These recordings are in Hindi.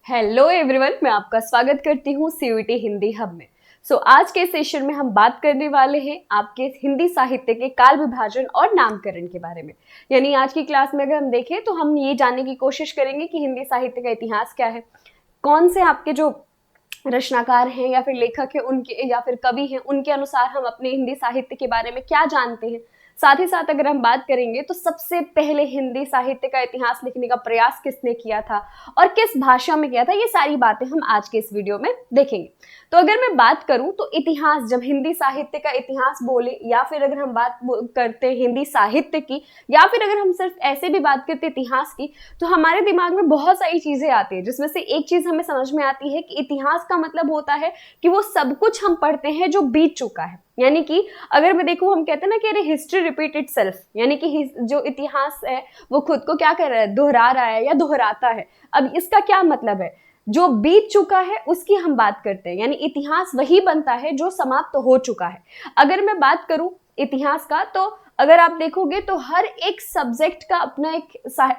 हेलो एवरीवन, मैं आपका स्वागत करती हूँ सीयूईटी हिंदी हब में। आज के सेशन में हम बात करने वाले हैं आपके हिंदी साहित्य के काल विभाजन और नामकरण के बारे में। यानी आज की क्लास में अगर हम देखें तो हम ये जानने की कोशिश करेंगे कि हिंदी साहित्य का इतिहास क्या है, कौन से आपके जो रचनाकार हैं या फिर लेखक हैं उनके या फिर कवि हैं उनके अनुसार हम अपने हिंदी साहित्य के बारे में क्या जानते हैं। साथ ही साथ अगर हम बात करेंगे तो सबसे पहले हिंदी साहित्य का इतिहास लिखने का प्रयास किसने किया था और किस भाषा में किया था, ये सारी बातें हम आज के इस वीडियो में देखेंगे। तो अगर मैं बात करूं तो इतिहास, जब हिंदी साहित्य का इतिहास बोले या फिर अगर हम बात करते हैं हिंदी साहित्य की या फिर अगर हम सिर्फ ऐसे भी बात करते हैं इतिहास की, तो हमारे दिमाग में बहुत सारी चीजें आती है, जिसमें से एक चीज हमें समझ में आती है कि इतिहास का मतलब होता है कि वो सब कुछ हम पढ़ते हैं जो बीत चुका है। यानी कि अगर मैं देखूं, हम कहते हैं ना कि अरे हिस्ट्री रिपीट इटसेल्फ, यानी कि जो इतिहास है वो खुद को क्या कर रहा है, दोहरा रहा है या दोहराता है। अब इसका क्या मतलब है, जो बीत चुका है उसकी हम बात करते हैं, यानी इतिहास वही बनता है जो समाप्त हो चुका है। अगर मैं बात करूं इतिहास का, तो अगर आप देखोगे तो हर एक सब्जेक्ट का अपना एक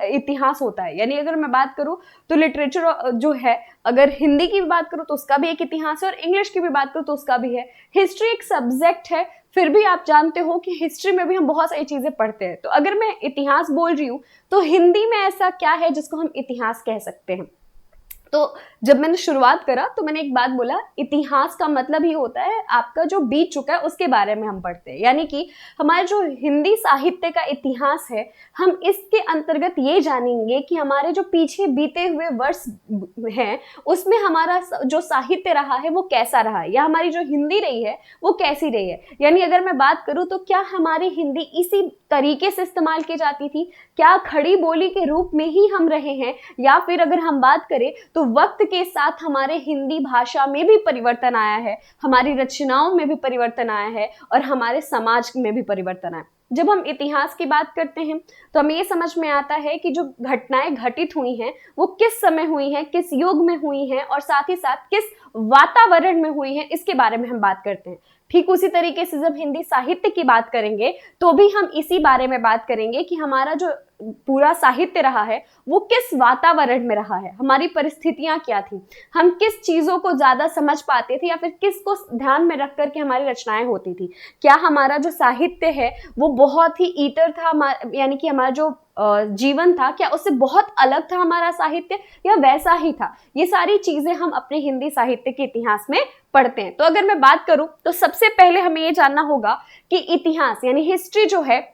इतिहास होता है। यानी अगर मैं बात करूं तो लिटरेचर जो है, अगर हिंदी की भी बात करूं तो उसका भी एक इतिहास है और इंग्लिश की भी बात करूं तो उसका भी है। हिस्ट्री एक सब्जेक्ट है, फिर भी आप जानते हो कि हिस्ट्री में भी हम बहुत सारी चीजें पढ़ते हैं। तो अगर मैं इतिहास बोल रही हूं तो हिंदी में ऐसा क्या है जिसको हम इतिहास कह सकते हैं। तो जब मैंने शुरुआत करा तो मैंने एक बात बोला, इतिहास का मतलब ही होता है आपका जो बीत चुका है उसके बारे में हम पढ़ते हैं। यानी कि हमारे जो हिंदी साहित्य का इतिहास है, हम इसके अंतर्गत ये जानेंगे कि हमारे जो पीछे बीते हुए वर्ष हैं उसमें हमारा जो साहित्य रहा है वो कैसा रहा है, या हमारी जो हिंदी रही है वो कैसी रही है। यानी अगर मैं बात करूं तो क्या हमारी हिंदी इसी तरीके से इस्तेमाल की जाती थी, क्या खड़ी बोली के रूप में ही हम रहे हैं, या फिर अगर हम बात करें तो वक्त के साथ हमारे हिंदी भाषा में भी परिवर्तन आया है, हमारी रचनाओं में भी परिवर्तन आया है और हमारे समाज में भी परिवर्तन आया। जब हम इतिहास की बात करते हैं तो हमें ये समझ में आता है कि जो घटनाएं घटित हुई हैं वो किस समय हुई हैं, किस युग में हुई हैं और साथ ही साथ किस वातावरण में हुई हैं, इसके बारे में हम बात करते हैं। ठीक उसी तरीके से जब हिंदी साहित्य की बात करेंगे तो भी हम इसी बारे में बात करेंगे कि हमारा जो पूरा साहित्य रहा है वो किस वातावरण में रहा है, हमारी परिस्थितियां क्या थी, हम किस चीजों को ज्यादा समझ पाते थे या फिर किसको ध्यान में रख करके हमारी रचनाएं होती थी। क्या हमारा जो साहित्य है वो बहुत ही ईतर था, यानी कि हमारा जो जीवन था क्या उससे बहुत अलग था हमारा साहित्य या वैसा ही था। ये सारी चीजें हम अपने हिंदी साहित्य के इतिहास में पढ़ते हैं। तो अगर मैं बात करूं तो सबसे पहले हमें ये जानना होगा कि इतिहास यानी हिस्ट्री जो है,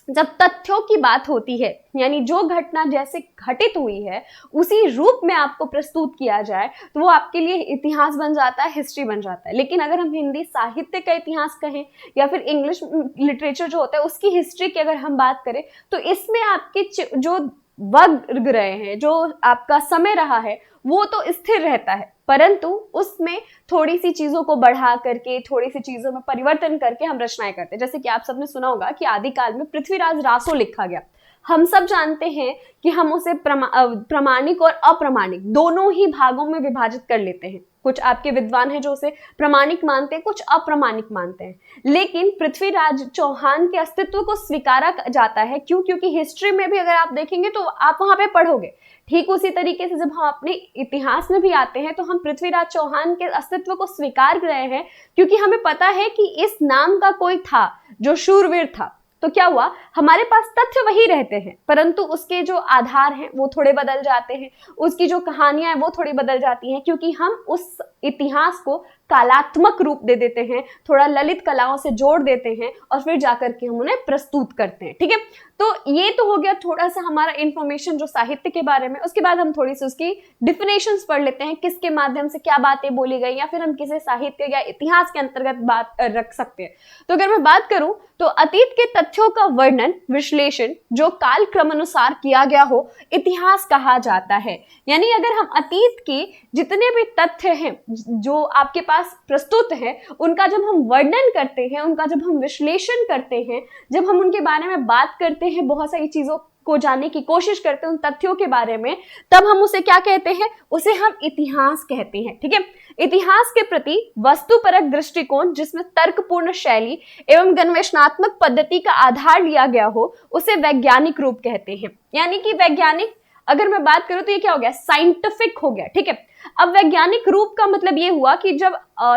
जब तथ्यों की बात होती है, यानी जो घटना जैसे घटित हुई है उसी रूप में आपको प्रस्तुत किया जाए तो वो आपके लिए इतिहास बन जाता है, हिस्ट्री बन जाता है। लेकिन अगर हम हिंदी साहित्य का इतिहास कहें या फिर इंग्लिश लिटरेचर जो होता है उसकी हिस्ट्री की अगर हम बात करें तो इसमें आपके जो वर्ग रहे हैं, जो आपका समय रहा है वो तो स्थिर रहता है, परंतु उसमें थोड़ी सी चीजों को बढ़ा करके, थोड़ी सी चीजों में परिवर्तन करके हम रचनाएं करते हैं। जैसे कि आप सबने सुना होगा कि आदिकाल में पृथ्वीराज रासो लिखा गया। हम सब जानते हैं कि हम उसे प्रामाणिक और अप्रामाणिक दोनों ही भागों में विभाजित कर लेते हैं। कुछ आपके विद्वान हैं जो उसे प्रामाणिक मानते हैं, कुछ अप्रामाणिक मानते हैं। लेकिन पृथ्वीराज चौहान के अस्तित्व को स्वीकारा जाता है। क्यों? क्योंकि हिस्ट्री में भी अगर आप देखेंगे तो आप वहां पे पढ़ोगे। ठीक उसी तरीके से जब हम अपने इतिहास में भी आते हैं तो हम पृथ्वीराज चौहान के अस्तित्व को स्वीकार कर रहे हैं, क्योंकि हमें पता है कि इस नाम का कोई था जो शूरवीर था। तो क्या हुआ, हमारे पास तथ्य वही रहते हैं परंतु उसके जो आधार हैं वो थोड़े बदल जाते हैं, उसकी जो कहानियां हैं वो थोड़ी बदल जाती हैं, क्योंकि हम उस इतिहास को कलात्मक रूप दे देते हैं, थोड़ा ललित कलाओं से जोड़ देते हैं और फिर जाकर के हम उन्हें प्रस्तुत करते हैं। ठीक है, तो ये तो हो गया थोड़ा सा हमारा इंफॉर्मेशन जो साहित्य के बारे में। उसके बाद हम थोड़ी सी उसकी डिफिनेशंस पढ़ लेते हैं, किसके माध्यम से क्या बातें बोली गई या फिर हम किसी साहित्य या इतिहास के अंतर्गत बात रख सकते हैं। तो अगर मैं बात करूं तो अतीत के तथ्यों का वर्णन, विश्लेषण जो काल क्रम अनुसार किया गया हो, इतिहास कहा जाता है। यानी अगर हम अतीत के जितने भी तथ्य हैं जो आपके पास प्रस्तुत है उनका जब हम वर्णन करते हैं, उनका जब हम विश्लेषण करते हैं, जब हम उनके बारे में बात करते हैं, बहुत सारी चीजों को जानने की कोशिश करते हैं उन तथ्यों के बारे में, तब हम उसे क्या कहते हैं, उसे हम इतिहास कहते हैं। ठीक है, इतिहास के प्रति वस्तुपरक दृष्टिकोण जिसमें तर्कपूर्ण शैली एवं गवेषणात्मक पद्धति का आधार लिया गया हो उसे वैज्ञानिक रूप कहते हैं। यानी कि वैज्ञानिक अगर मैं बात करूं तो ये क्या हो गया, साइंटिफिक हो गया, ठीक है। अब वैज्ञानिक रूप का मतलब ये हुआ कि जब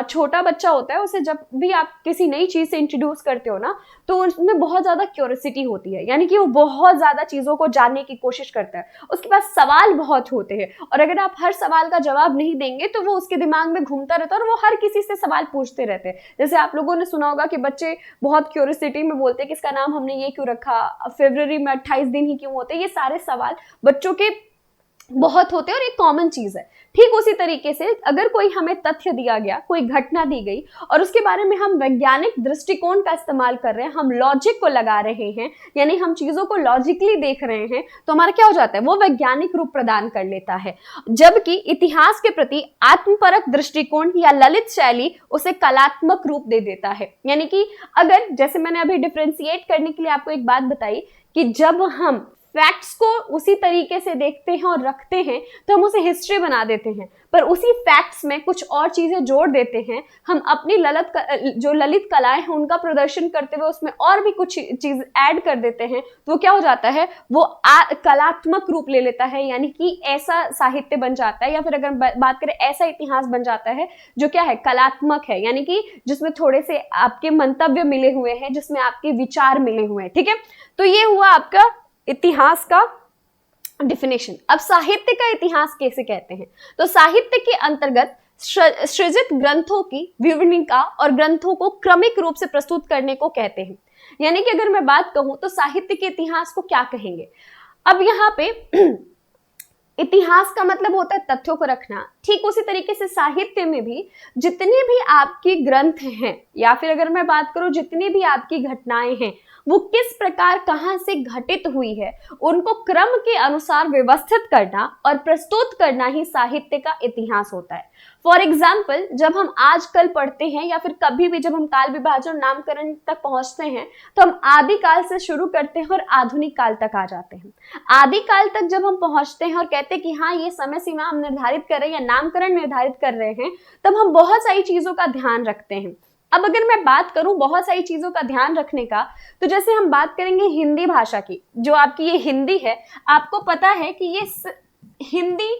छोटा बच्चा होता है, उसे जब भी आप किसी नई चीज से इंट्रोड्यूस करते हो ना, तो उसमें बहुत ज्यादा क्यूरियोसिटी होती है, यानी कि वो बहुत ज्यादा चीजों को जानने की कोशिश करता है, उसके पास सवाल बहुत होते हैं, और अगर आप हर सवाल का जवाब नहीं देंगे तो वो उसके दिमाग में घूमता रहता है और वो हर किसी से सवाल पूछते रहते हैं। जैसे आप लोगों ने सुना होगा कि बच्चे बहुत क्यूरियोसिटी में बोलते हैं कि इसका नाम हमने ये क्यों रखा, फरवरी में 28 दिन ही क्यों होते हैं, ये सारे सवाल बच्चों के बहुत होते हैं और एक कॉमन चीज है। ठीक उसी तरीके से अगर कोई हमें तथ्य दिया गया, कोई घटना दी गई और उसके बारे में हम वैज्ञानिक दृष्टिकोण का इस्तेमाल कर रहे हैं, हम लॉजिक को लगा रहे हैं, यानी हम चीजों को लॉजिकली देख रहे हैं, तो हमारा क्या हो जाता है, वो वैज्ञानिक रूप प्रदान कर लेता है। जबकि इतिहास के प्रति आत्मपरक दृष्टिकोण या ललित शैली उसे कलात्मक रूप दे देता है। यानी कि अगर, जैसे मैंने अभी डिफरेंशिएट करने के लिए आपको एक बात बताई कि जब हम फैक्ट्स को उसी तरीके से देखते हैं और रखते हैं तो हम उसे हिस्ट्री बना देते हैं, पर उसी फैक्ट्स में कुछ और चीजें जोड़ देते हैं, हम अपनी जो ललित कलाएं हैं उनका प्रदर्शन करते हुए उसमें और भी कुछ चीज ऐड कर देते हैं, तो वो क्या हो जाता है, वो कलात्मक रूप ले लेता है, यानी कि ऐसा साहित्य बन जाता है, या फिर अगर बात करें ऐसा इतिहास बन जाता है जो क्या है, कलात्मक है, यानी कि जिसमें थोड़े से आपके मंतव्य मिले हुए हैं, जिसमें आपके विचार मिले हुए हैं, ठीक है। तो ये हुआ आपका इतिहास का डिफिनेशन। अब साहित्य का इतिहास कैसे कहते हैं, तो साहित्य के अंतर्गत सृजित ग्रंथों की विवरणिका और ग्रंथों को क्रमिक रूप से प्रस्तुत करने को कहते हैं। यानी कि अगर मैं बात कहूं तो साहित्य के इतिहास को क्या कहेंगे। अब यहाँ पे इतिहास का मतलब होता है तथ्यों को रखना, ठीक उसी तरीके से साहित्य में भी जितने भी आपके ग्रंथ हैं, या फिर अगर मैं बात करूं जितनी भी आपकी घटनाएं हैं, वो किस प्रकार कहां से घटित हुई है, उनको क्रम के अनुसार व्यवस्थित करना और प्रस्तुत करना ही साहित्य का इतिहास होता है। फॉर एग्जाम्पल, जब हम आजकल पढ़ते हैं या फिर कभी भी जब हम काल विभाजन नामकरण तक पहुंचते हैं, तो हम आदि काल से शुरू करते हैं और आधुनिक काल तक आ जाते हैं। आदि काल तक जब हम पहुंचते हैं और कहते हैं कि हाँ ये समय सीमा हम निर्धारित कर रहे हैं या नामकरण निर्धारित कर रहे हैं, तब हम बहुत सारी चीजों का ध्यान रखते हैं। अब अगर मैं बात करूं बहुत सारी चीजों का ध्यान रखने का, तो जैसे हम बात करेंगे हिंदी भाषा की, जो आपकी ये हिंदी है, आपको पता है कि ये हिंदी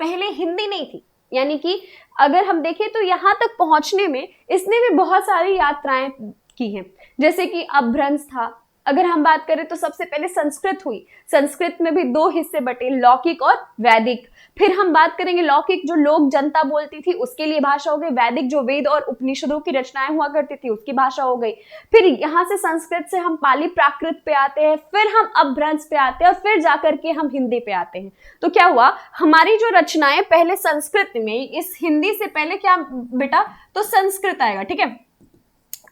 पहले हिंदी नहीं थी, यानी कि अगर हम देखें तो यहाँ तक पहुंचने में इसने भी बहुत सारी यात्राएं की हैं। जैसे कि अपभ्रंश था, अगर हम बात करें तो सबसे पहले संस्कृत हुई, संस्कृत में भी दो हिस्से बटे, लौकिक और वैदिक। फिर हम बात करेंगे लौकिक जो लोक जनता बोलती थी उसके लिए भाषा हो गई, वैदिक जो वेद और उपनिषदों की रचनाएं हुआ करती थी उसकी भाषा हो गई। फिर यहाँ से संस्कृत से हम पाली प्राकृत पे आते हैं, फिर हम अपभ्रंश पे आते हैं और फिर जाकर के हम हिंदी पे आते हैं। तो क्या हुआ, हमारी जो रचनाएं पहले संस्कृत में, इस हिंदी से पहले क्या बेटा, तो संस्कृत आएगा, ठीक है।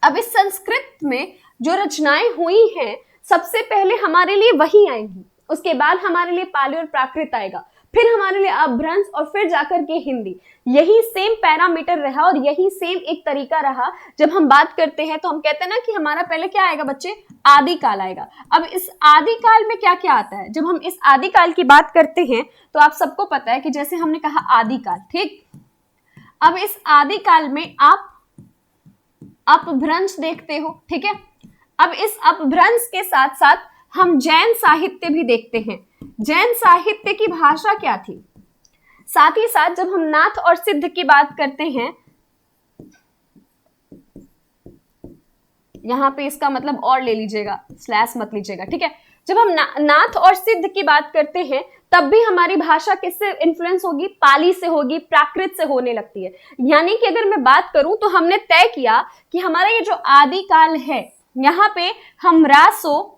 अब इस संस्कृत में जो रचनाएं हुई हैं सबसे पहले हमारे लिए वही आएंगी, उसके बाद हमारे लिए पाली और प्राकृत आएगा, फिर हमारे लिए अपभ्रंश और फिर जाकर के हिंदी। यही सेम पैरामीटर रहा और यही सेम एक तरीका रहा। जब हम बात करते हैं तो हम कहते हैं ना कि हमारा पहले क्या आएगा बच्चे, आदिकाल आएगा। अब इस आदिकाल में क्या क्या आता है, जब हम इस आदिकाल की बात करते हैं तो आप सबको पता है कि जैसे हमने कहा आदिकाल, ठीक। अब इस आदिकाल में आप अपभ्रंश देखते हो, ठीक है। अब इस अपभ्रंश के साथ साथ हम जैन साहित्य भी देखते हैं। जैन साहित्य की भाषा क्या थी, साथ ही साथ जब हम नाथ और सिद्ध की बात करते हैं, यहां पे इसका मतलब और ले लीजिएगा, स्लैश मत लीजिएगा, ठीक है। जब हम नाथ और सिद्ध की बात करते हैं तब भी हमारी भाषा किससे इन्फ्लुएंस होगी, पाली से होगी, प्राकृत से होने लगती है। यानी कि अगर मैं बात करूं तो हमने तय किया कि हमारा ये जो आदिकाल है, यहाँ पे हम रासो,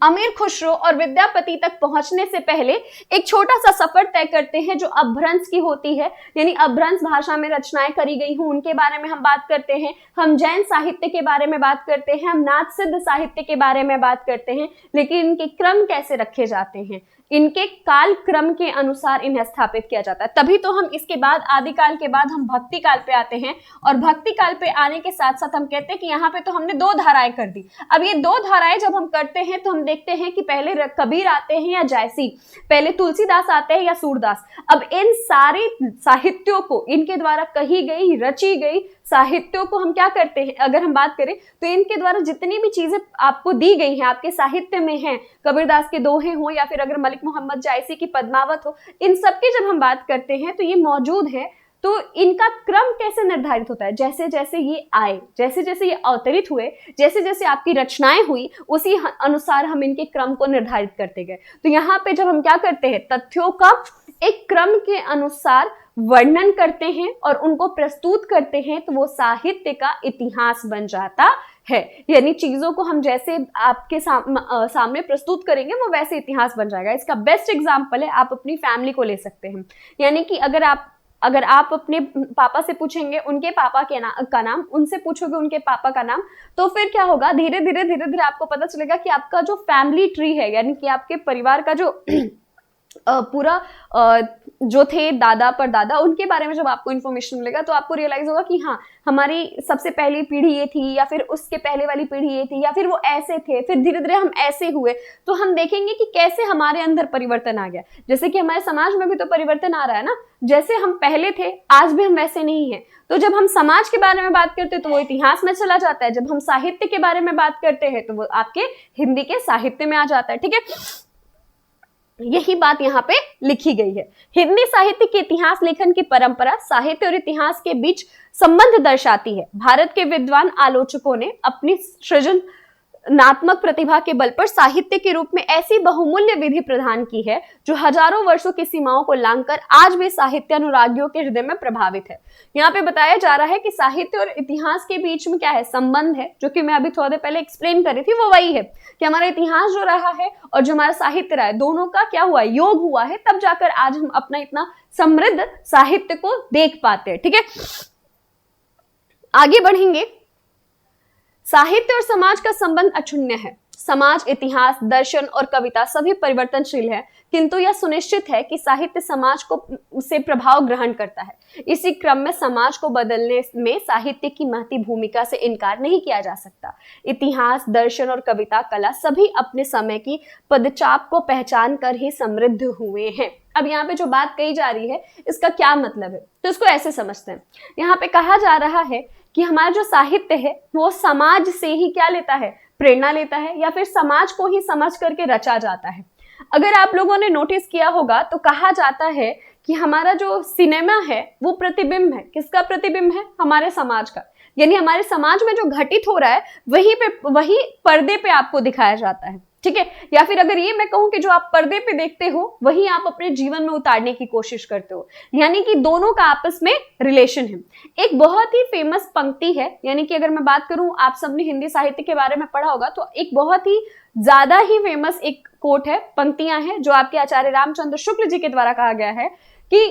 अमीर खुसरो और विद्यापति तक पहुंचने से पहले एक छोटा सा सफर तय करते हैं जो अपभ्रंश की होती है, यानी अपभ्रंश भाषा में रचनाएं करी गई हूं उनके बारे में हम बात करते हैं, हम जैन साहित्य के बारे में बात करते हैं, हम नाथ सिद्ध साहित्य के बारे में बात करते हैं। लेकिन इनके क्रम कैसे रखे जाते हैं, इनके काल क्रम के अनुसार इन्हें स्थापित किया जाता है। तभी तो हम इसके बाद आदिकाल के बाद हम भक्ति काल पे आते हैं, और भक्ति काल पे आने के साथ साथ हम कहते हैं कि यहाँ पे तो हमने दो धाराएं कर दी। अब ये दो धाराएं जब हम करते हैं तो हम देखते हैं कि पहले कबीर आते हैं या जायसी, पहले तुलसीदास आते हैं या सूरदास। अब इन सारे साहित्यों को, इनके द्वारा कही गई, रची गई साहित्यों को हम क्या करते हैं, अगर हम बात करें तो इनके द्वारा जितनी भी चीजें आपको दी गई हैं, आपके साहित्य में हैं, कबीरदास के दोहे हो या फिर अगर मलिक मोहम्मद जायसी की पद्मावत हो, इन सब की जब हम बात करते हैं तो ये मौजूद है। तो इनका क्रम कैसे निर्धारित होता है, जैसे जैसे ये आए, जैसे जैसे ये अवतरित हुए, जैसे जैसे आपकी रचनाएं हुई, उसी अनुसार हम इनके क्रम को निर्धारित करते गए। तो यहाँ पे जब हम क्या करते हैं, तथ्यों का एक क्रम के अनुसार वर्णन करते हैं और उनको प्रस्तुत करते हैं, तो वो साहित्य का इतिहास बन जाता है। यानी चीजों को हम जैसे आपके सामने प्रस्तुत करेंगे वो वैसे इतिहास बन जाएगा। इसका बेस्ट एग्जांपल है, आप अपनी फैमिली को ले सकते हैं। यानी कि अगर आप अपने पापा से पूछेंगे उनके पापा का नाम, उनसे पूछोगे उनके पापा का नाम, तो फिर क्या होगा, धीरे धीरे आपको पता चलेगा कि आपका जो फैमिली ट्री है, यानी कि आपके परिवार का जो पूरा जो थे दादा परदादा, उनके बारे में जब आपको इन्फॉर्मेशन मिलेगा तो आपको रियलाइज होगा कि हाँ, हमारी सबसे पहली पीढ़ी ये थी, या फिर उसके पहले वाली पीढ़ी ये थी, या फिर वो ऐसे थे, फिर धीरे धीरे हम ऐसे हुए। तो हम देखेंगे कि कैसे हमारे अंदर परिवर्तन आ गया। जैसे कि हमारे समाज में भी तो परिवर्तन आ रहा है ना, जैसे हम पहले थे आज भी हम वैसे नहीं है। तो जब हम समाज के बारे में बात करते हैं तो वो इतिहास में चला जाता है, जब हम साहित्य के बारे में बात करते हैं तो वो आपके हिंदी के साहित्य में आ जाता है। ठीक है, यही बात यहाँ पे लिखी गई है। हिंदी साहित्य के इतिहास लेखन की परंपरा साहित्य और इतिहास के बीच संबंध दर्शाती है। भारत के विद्वान आलोचकों ने अपनी सृजनात्मक प्रतिभा के बल पर साहित्य के रूप में ऐसी बहुमूल्य विधि प्रदान की है जो हजारों वर्षों की सीमाओं को लांघकर आज भी साहित्य अनुरागियों के हृदय में प्रभावित है। यहाँ पे बताया जा रहा है कि साहित्य और इतिहास के बीच में क्या है, संबंध है, जो कि मैं अभी थोड़ी देर पहले एक्सप्लेन कर रही थी। वो वही है कि हमारा इतिहास जो रहा है और जो हमारा साहित्य रहा है, दोनों का क्या हुआ, योग हुआ है, तब जाकर आज हम अपना इतना समृद्ध साहित्य को देख पाते हैं। ठीक है, आगे बढ़ेंगे। साहित्य और समाज का संबंध अक्षुण्य है। समाज, इतिहास, दर्शन और कविता सभी परिवर्तनशील है, किंतु यह सुनिश्चित है कि साहित्य समाज को से प्रभाव ग्रहण करता है। इसी क्रम में समाज को बदलने में साहित्य की महती भूमिका से इनकार नहीं किया जा सकता। इतिहास, दर्शन और कविता कला सभी अपने समय की पदचाप को पहचान कर ही समृद्ध हुए हैं। अब यहाँ पे जो बात कही जा रही है इसका क्या मतलब है, तो इसको ऐसे समझते हैं। यहाँ पे कहा जा रहा है कि हमारा जो साहित्य है वो समाज से ही क्या लेता है, प्रेरणा लेता है, या फिर समाज को ही समझ करके रचा जाता है। अगर आप लोगों ने नोटिस किया होगा तो कहा जाता है कि हमारा जो सिनेमा है वो प्रतिबिंब है। किसका प्रतिबिंब है, हमारे समाज का। यानी हमारे समाज में जो घटित हो रहा है वही पर्दे पे आपको दिखाया जाता है। ठीक है, या फिर अगर ये मैं कहूं कि जो आप पर्दे पे देखते हो वही आप अपने जीवन में उतारने की कोशिश करते हो, यानी कि दोनों का आपस में रिलेशन है। एक बहुत ही फेमस पंक्ति है, यानी कि अगर मैं बात करूं, आप सबने हिंदी साहित्य के बारे में पढ़ा होगा, तो एक बहुत ही ज्यादा ही फेमस एक कोट है, पंक्तियां हैं, जो आपके आचार्य रामचंद्र शुक्ल जी के द्वारा कहा गया है कि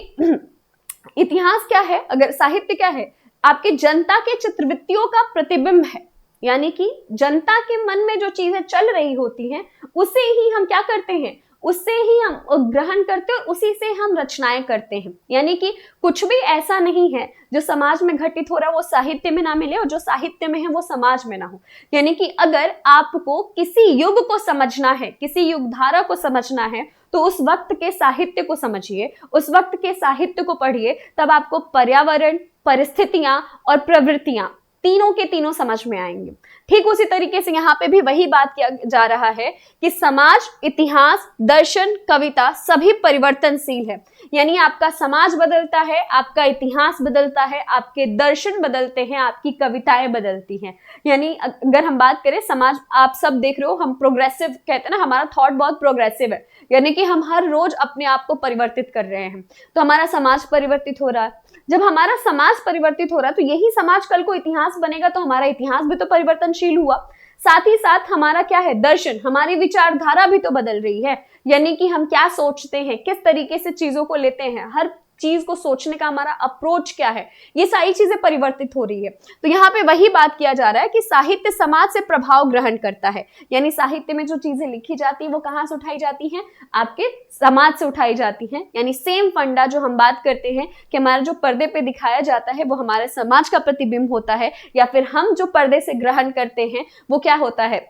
इतिहास क्या है, अगर साहित्य क्या है, आपके जनता के चित्रवृत्तियों का प्रतिबिंब है। यानी कि जनता के मन में जो चीजें चल रही होती हैं उसे ही हम क्या करते हैं, उससे ही हम ग्रहण करते हैं, उसी से हम रचनाएं करते हैं। यानी कि कुछ भी ऐसा नहीं है जो समाज में घटित हो रहा है वो साहित्य में ना मिले, और जो साहित्य में है वो समाज में ना हो। यानी कि अगर आपको किसी युग को समझना है, किसी युग धारा को समझना है, तो उस वक्त के साहित्य को समझिए, उस वक्त के साहित्य को पढ़िए, तब आपको पर्यावरण, परिस्थितियां और प्रवृत्तियां तीनों के तीनों समझ में आएंगे। ठीक उसी तरीके से यहाँ पे भी वही बात किया जा रहा है कि समाज, इतिहास, दर्शन, कविता सभी परिवर्तनशील है। यानी आपका समाज बदलता है, आपका इतिहास बदलता है, आपके दर्शन बदलते हैं, आपकी कविताएं बदलती हैं। यानी अगर हम बात करें समाज, आप सब देख रहे हो, हम प्रोग्रेसिव कहते हैं ना, हमारा थॉट बहुत प्रोग्रेसिव है, यानी कि हम हर रोज अपने आप को परिवर्तित कर रहे हैं। तो हमारा समाज परिवर्तित हो रहा है। जब हमारा समाज परिवर्तित हो रहा है तो यही समाज कल को इतिहास बनेगा, तो हमारा इतिहास भी तो परिवर्तनशील हुआ। साथ ही साथ हमारा क्या है, दर्शन, हमारी विचारधारा भी तो बदल रही है। यानी कि हम क्या सोचते हैं, किस तरीके से चीजों को लेते हैं, हर चीज को सोचने का हमारा अप्रोच क्या है, ये सारी चीजें परिवर्तित हो रही है। तो यहाँ पे वही बात किया जा रहा है कि साहित्य समाज से प्रभाव ग्रहण करता है। यानी साहित्य में जो चीजें लिखी जाती है वो कहाँ से उठाई जाती हैं, आपके समाज से उठाई जाती हैं। यानी सेम फंडा जो हम बात करते हैं कि हमारा जो पर्दे पे दिखाया जाता है वो हमारे समाज का प्रतिबिंब होता है, या फिर हम जो पर्दे से ग्रहण करते हैं वो क्या होता है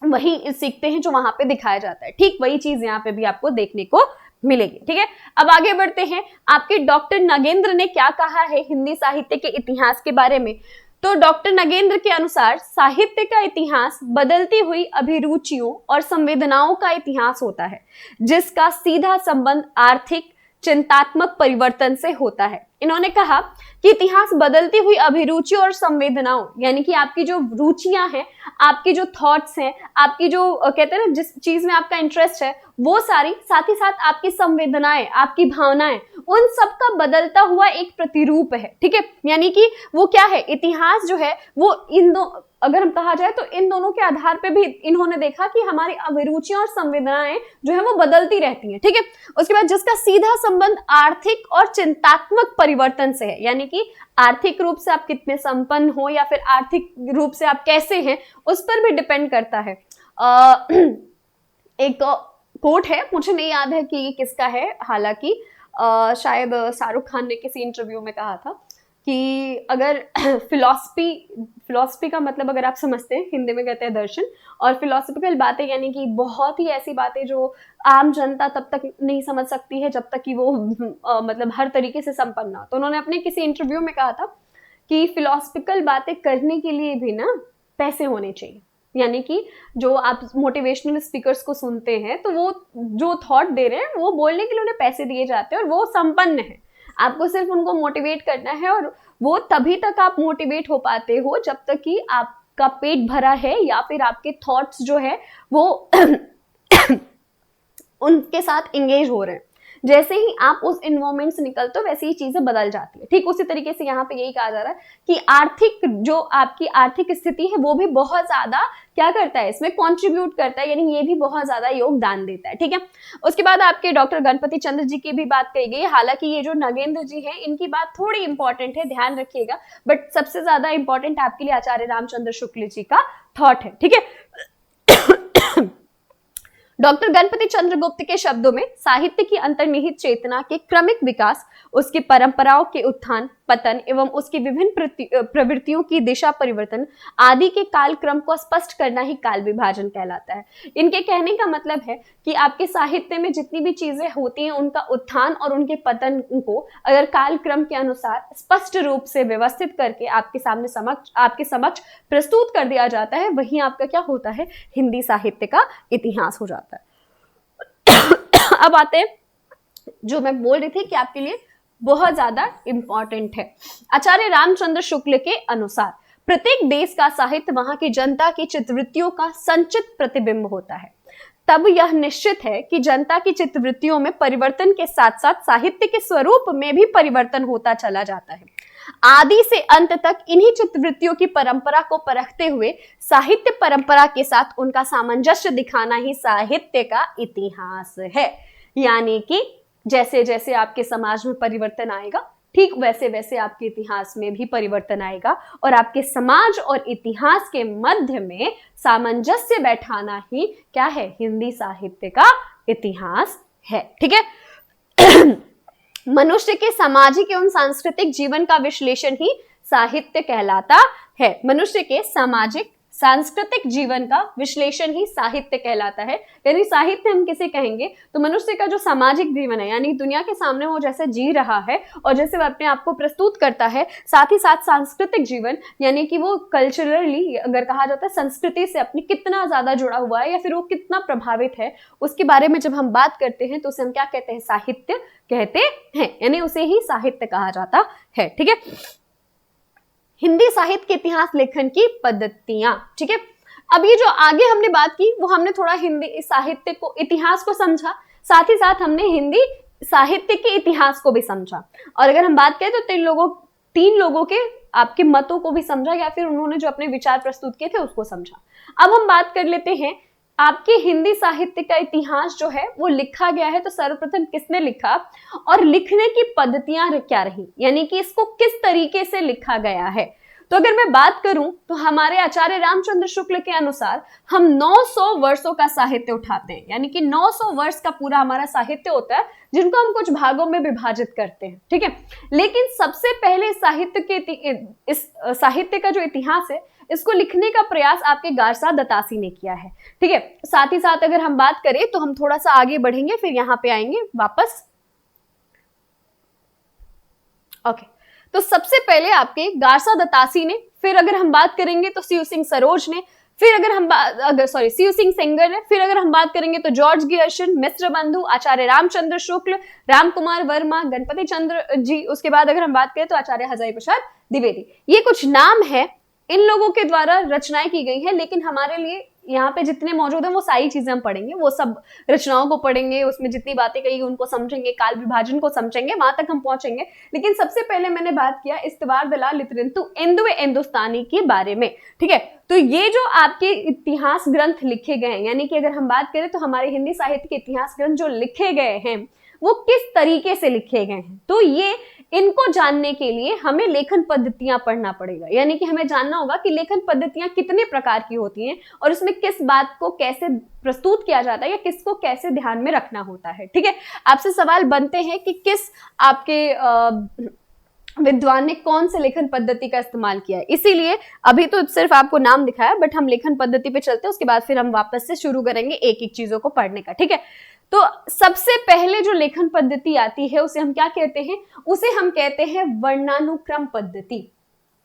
वही सीखते हैं जो वहां पे दिखाया जाता है। ठीक वही चीज यहाँ पे भी आपको देखने को मिलेगी। ठीक है, अब आगे बढ़ते हैं। आपके डॉक्टर नगेंद्र ने क्या कहा है हिंदी साहित्य के इतिहास के बारे में? तो डॉक्टर नगेंद्र के अनुसार साहित्य का इतिहास बदलती हुई अभिरुचियों और संवेदनाओं का इतिहास होता है, जिसका सीधा संबंध आर्थिक चिंतात्मक परिवर्तन से होता है। इन्होंने कहा कि इतिहास बदलती हुई अभिरुचि और संवेदनाओं, यानी कि आपकी जो रुचियां हैं, आपकी जो थॉट्स हैं, आपकी जो कहते हैं ना जिस चीज में आपका इंटरेस्ट है, वो सारी, साथ ही साथ आपकी संवेदनाएं, आपकी भावनाएं, उन सब का बदलता हुआ एक प्रतिरूप है। ठीक है, यानी कि वो क्या है, इतिहास जो है वो अगर हम कहा जाए तो इन दोनों के आधार पे भी इन्होंने देखा कि हमारी अभिरुचियां और संवेदनाएं जो है वो बदलती रहती हैं। ठीक है, उसके बाद जिसका सीधा संबंध आर्थिक और चिंतात्मक परिवर्तन से है, यानी कि आर्थिक रूप से आप कितने संपन्न हो या फिर आर्थिक रूप से आप कैसे हैं, उस पर भी डिपेंड करता है। एक कोट है, मुझे नहीं याद है कि ये किसका है, हालांकि शायद शाहरुख खान ने किसी इंटरव्यू में कहा था कि अगर फिलॉसफी का मतलब अगर आप समझते हैं, हिंदी में कहते हैं दर्शन, और फिलोसफिकल बातें यानी कि बहुत ही ऐसी बातें जो आम जनता तब तक नहीं समझ सकती है जब तक कि वो मतलब हर तरीके से संपन्न ना। तो उन्होंने अपने किसी इंटरव्यू में कहा था कि फिलोसफिकल बातें करने के लिए भी ना पैसे होने चाहिए, यानी कि जो आप मोटिवेशनल स्पीकर्स को सुनते हैं तो वो जो थॉट दे रहे हैं वो बोलने के लिए उन्हें पैसे दिए जाते हैं और वो संपन्न है। आपको सिर्फ उनको मोटिवेट करना है, और वो तभी तक आप मोटिवेट हो पाते हो जब तक कि आपका पेट भरा है या फिर आपके थॉट्स जो है वो उनके साथ इंगेज हो रहे हैं। जैसे ही आप उस इन्वायरमेंट से निकलते हो वैसे ही चीजें बदल जाती है। ठीक उसी तरीके से यहाँ पे यही कहा जा रहा है कि आर्थिक जो आपकी आर्थिक स्थिति है वो भी बहुत ज्यादा क्या करता है, इसमें कंट्रीब्यूट करता है, यानी ये भी बहुत ज्यादा योगदान देता है। ठीक है, उसके बाद आपके डॉक्टर गणपति चंद्र जी की भी बात कही गई। हालांकि ये जो नगेंद्र जी है इनकी बात थोड़ी इंपॉर्टेंट है, ध्यान रखिएगा, बट सबसे ज्यादा इंपॉर्टेंट आपके लिए आचार्य रामचंद्र शुक्ल जी का थॉट है। ठीक है, डॉक्टर गणपति चंद्रगुप्त के शब्दों में साहित्य की अंतर्निहित चेतना के क्रमिक विकास, उसकी परंपराओं के उत्थान पतन एवं उसकी विभिन्न प्रवृत्तियों की दिशा परिवर्तन आदि के कालक्रम को स्पष्ट करना ही काल विभाजन कहलाता है। इनके कहने का मतलब है कि आपके साहित्य में जितनी भी चीजें होती हैं उनका उत्थान और उनके पतन को अगर कालक्रम के अनुसार स्पष्ट रूप से व्यवस्थित करके आपके समक्ष प्रस्तुत कर दिया जाता है, वही आपका क्या होता है, हिंदी साहित्य का इतिहास हो जाता है। अब आते हैं जो मैं बोल रही थी कि आपके लिए बहुत ज्यादा इंपॉर्टेंट है। आचार्य रामचंद्र शुक्ल के अनुसार प्रत्येक देश का साहित्य वहां की जनता की चित्तवृत्तियों का संचित प्रतिबिंब होता है। तब यह निश्चित है कि जनता की चित्तवृत्तियों में परिवर्तन के साथ साथ साहित्य के स्वरूप में भी परिवर्तन होता चला जाता है। आदि से अंत तक इन्हीं चित्तवृत्तियों की परंपरा को परखते हुए साहित्य परंपरा के साथ उनका सामंजस्य दिखाना ही साहित्य का इतिहास है। यानी कि जैसे जैसे आपके समाज में परिवर्तन आएगा, ठीक वैसे वैसे आपके इतिहास में भी परिवर्तन आएगा, और आपके समाज और इतिहास के मध्य में सामंजस्य बैठाना ही क्या है, हिंदी साहित्य का इतिहास है। ठीक है, मनुष्य के सामाजिक एवं सांस्कृतिक जीवन का विश्लेषण ही साहित्य कहलाता है। मनुष्य के सामाजिक सांस्कृतिक जीवन का विश्लेषण ही साहित्य कहलाता है। यानी साहित्य हम किसे कहेंगे, तो मनुष्य का जो सामाजिक जीवन है, यानी दुनिया के सामने वो जैसे जी रहा है और जैसे वो अपने आप को प्रस्तुत करता है, साथ ही साथ सांस्कृतिक जीवन यानी कि वो कल्चरली अगर कहा जाता है संस्कृति से अपनी कितना ज्यादा जुड़ा हुआ है या फिर वो कितना प्रभावित है, उसके बारे में जब हम बात करते हैं तो उसे हम क्या कहते हैं, साहित्य कहते हैं, यानी उसे ही साहित्य कहा जाता है। ठीक है, हिंदी साहित्य के इतिहास लेखन की पद्धतियां। ठीक है, अब ये जो आगे हमने बात की वो हमने थोड़ा हिंदी साहित्य को, इतिहास को समझा, साथ ही साथ हमने हिंदी साहित्य के इतिहास को भी समझा। और अगर हम बात करें तो तीन लोगों के आपके मतों को भी समझा, या फिर उन्होंने जो अपने विचार प्रस्तुत किए थे उसको समझा। अब हम बात कर लेते हैं आपके हिंदी साहित्य का इतिहास जो है वो लिखा गया है, तो सर्वप्रथम किसने लिखा और लिखने की पद्धतियां क्या रही, यानी कि इसको किस तरीके से लिखा गया है। तो अगर मैं बात करूं तो हमारे आचार्य रामचंद्र शुक्ल के अनुसार हम 900 वर्षों का साहित्य उठाते हैं, यानी कि 900 वर्ष का पूरा हमारा साहित्य होता है जिनको हम कुछ भागों में विभाजित करते हैं। ठीक है, लेकिन सबसे पहले इस साहित्य का जो इतिहास है इसको लिखने का प्रयास आपके गारसा दतासी ने किया है। ठीक है, साथ ही साथ अगर हम बात करें तो हम थोड़ा सा आगे बढ़ेंगे, फिर यहाँ पे आएंगे वापस। ओके, तो सबसे पहले आपके गारसा दतासी ने, फिर अगर हम बात करेंगे तो शिव सिंह सरोज ने, फिर अगर हम शिव सिंह सेंगर ने, फिर अगर हम बात करेंगे तो जॉर्ज गियर्शन, मिश्र बंधु, आचार्य रामचंद्र शुक्ल, राम कुमार वर्मा, गणपति चंद्र जी, उसके बाद अगर हम बात करें तो आचार्य हजारी प्रसाद द्विवेदी। ये कुछ नाम है, इन लोगों के द्वारा रचनाएं की गई हैं, लेकिन हमारे लिए यहाँ पे जितने मौजूद हैं वो सारी चीजें हम पढ़ेंगे, वो सब रचनाओं को पढ़ेंगे, उसमें जितनी बातें कही उनको समझेंगे, काल विभाजन को समझेंगे, वहां तक हम पहुंचेंगे। लेकिन सबसे पहले मैंने बात किया इस्तवार दलाल लितरिंतु इंदुए हिंदुस्तानी के बारे में। ठीक है, तो ये जो आपके इतिहास ग्रंथ लिखे गए हैं, यानी कि अगर हम बात करें तो हमारे हिंदी साहित्य के इतिहास ग्रंथ जो लिखे गए हैं वो किस तरीके से लिखे गए हैं, तो ये इनको जानने के लिए हमें लेखन पद्धतियां पढ़ना पड़ेगा। यानी कि हमें जानना होगा कि लेखन पद्धतियां कितने प्रकार की होती हैं और उसमें किस बात को कैसे प्रस्तुत किया जाता है या किसको कैसे ध्यान में रखना होता है। ठीक है, आपसे सवाल बनते हैं कि किस आपके विद्वान ने कौन से लेखन पद्धति का इस्तेमाल किया है। इसीलिए अभी तो सिर्फ आपको नाम दिखाया, बट हम लेखन पद्धति पे चलते हैं, उसके बाद फिर हम वापस से शुरू करेंगे एक एक चीजों को पढ़ने का। ठीक है, तो सबसे पहले जो लेखन पद्धति आती है उसे हम क्या कहते हैं, उसे हम कहते हैं वर्णानुक्रम पद्धति।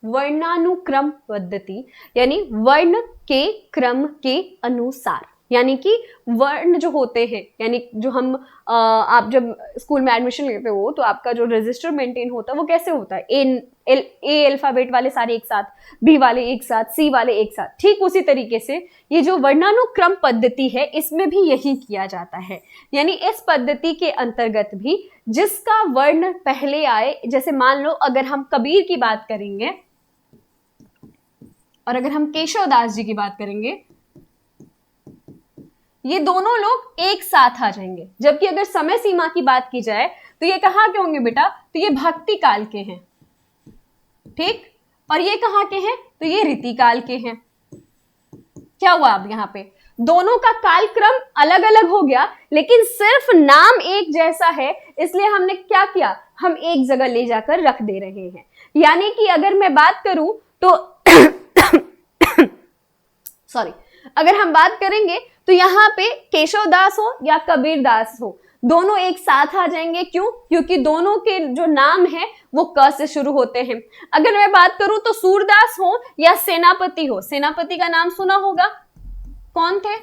वर्णानुक्रम पद्धति यानी वर्ण के क्रम के अनुसार, यानी कि वर्ण जो होते हैं, यानी जो हम आप जब स्कूल में एडमिशन लेते हो तो आपका जो रजिस्टर मेंटेन होता है वो कैसे होता है, ए अल्फाबेट वाले सारे एक साथ, बी वाले एक साथ, सी वाले एक साथ। ठीक उसी तरीके से ये जो वर्णानुक्रम पद्धति है इसमें भी यही किया जाता है। यानी इस पद्धति के अंतर्गत भी जिसका वर्ण पहले आए, जैसे मान लो अगर हम कबीर की बात करेंगे और अगर हम केशव दास जी की बात करेंगे, ये दोनों लोग एक साथ आ जाएंगे। जबकि अगर समय सीमा की बात की जाए तो ये कहाँ के होंगे बेटा, तो ये भक्ति काल के हैं। ठीक, और ये कहाँ के हैं, तो ये रीति काल के हैं। क्या हुआ अब यहाँ पे दोनों का कालक्रम अलग अलग हो गया, लेकिन सिर्फ नाम एक जैसा है, इसलिए हमने क्या किया, हम एक जगह ले जाकर रख दे रहे हैं। यानी कि अगर मैं बात करूं तो सॉरी, अगर हम बात करेंगे तो यहाँ पे केशव दास हो या कबीर दास हो, दोनों एक साथ आ जाएंगे। क्यों, क्योंकि दोनों के जो नाम है वो क से शुरू होते हैं। अगर मैं बात करूं तो सूरदास हो या सेनापति हो, सेनापति का नाम सुना होगा, कौन थे,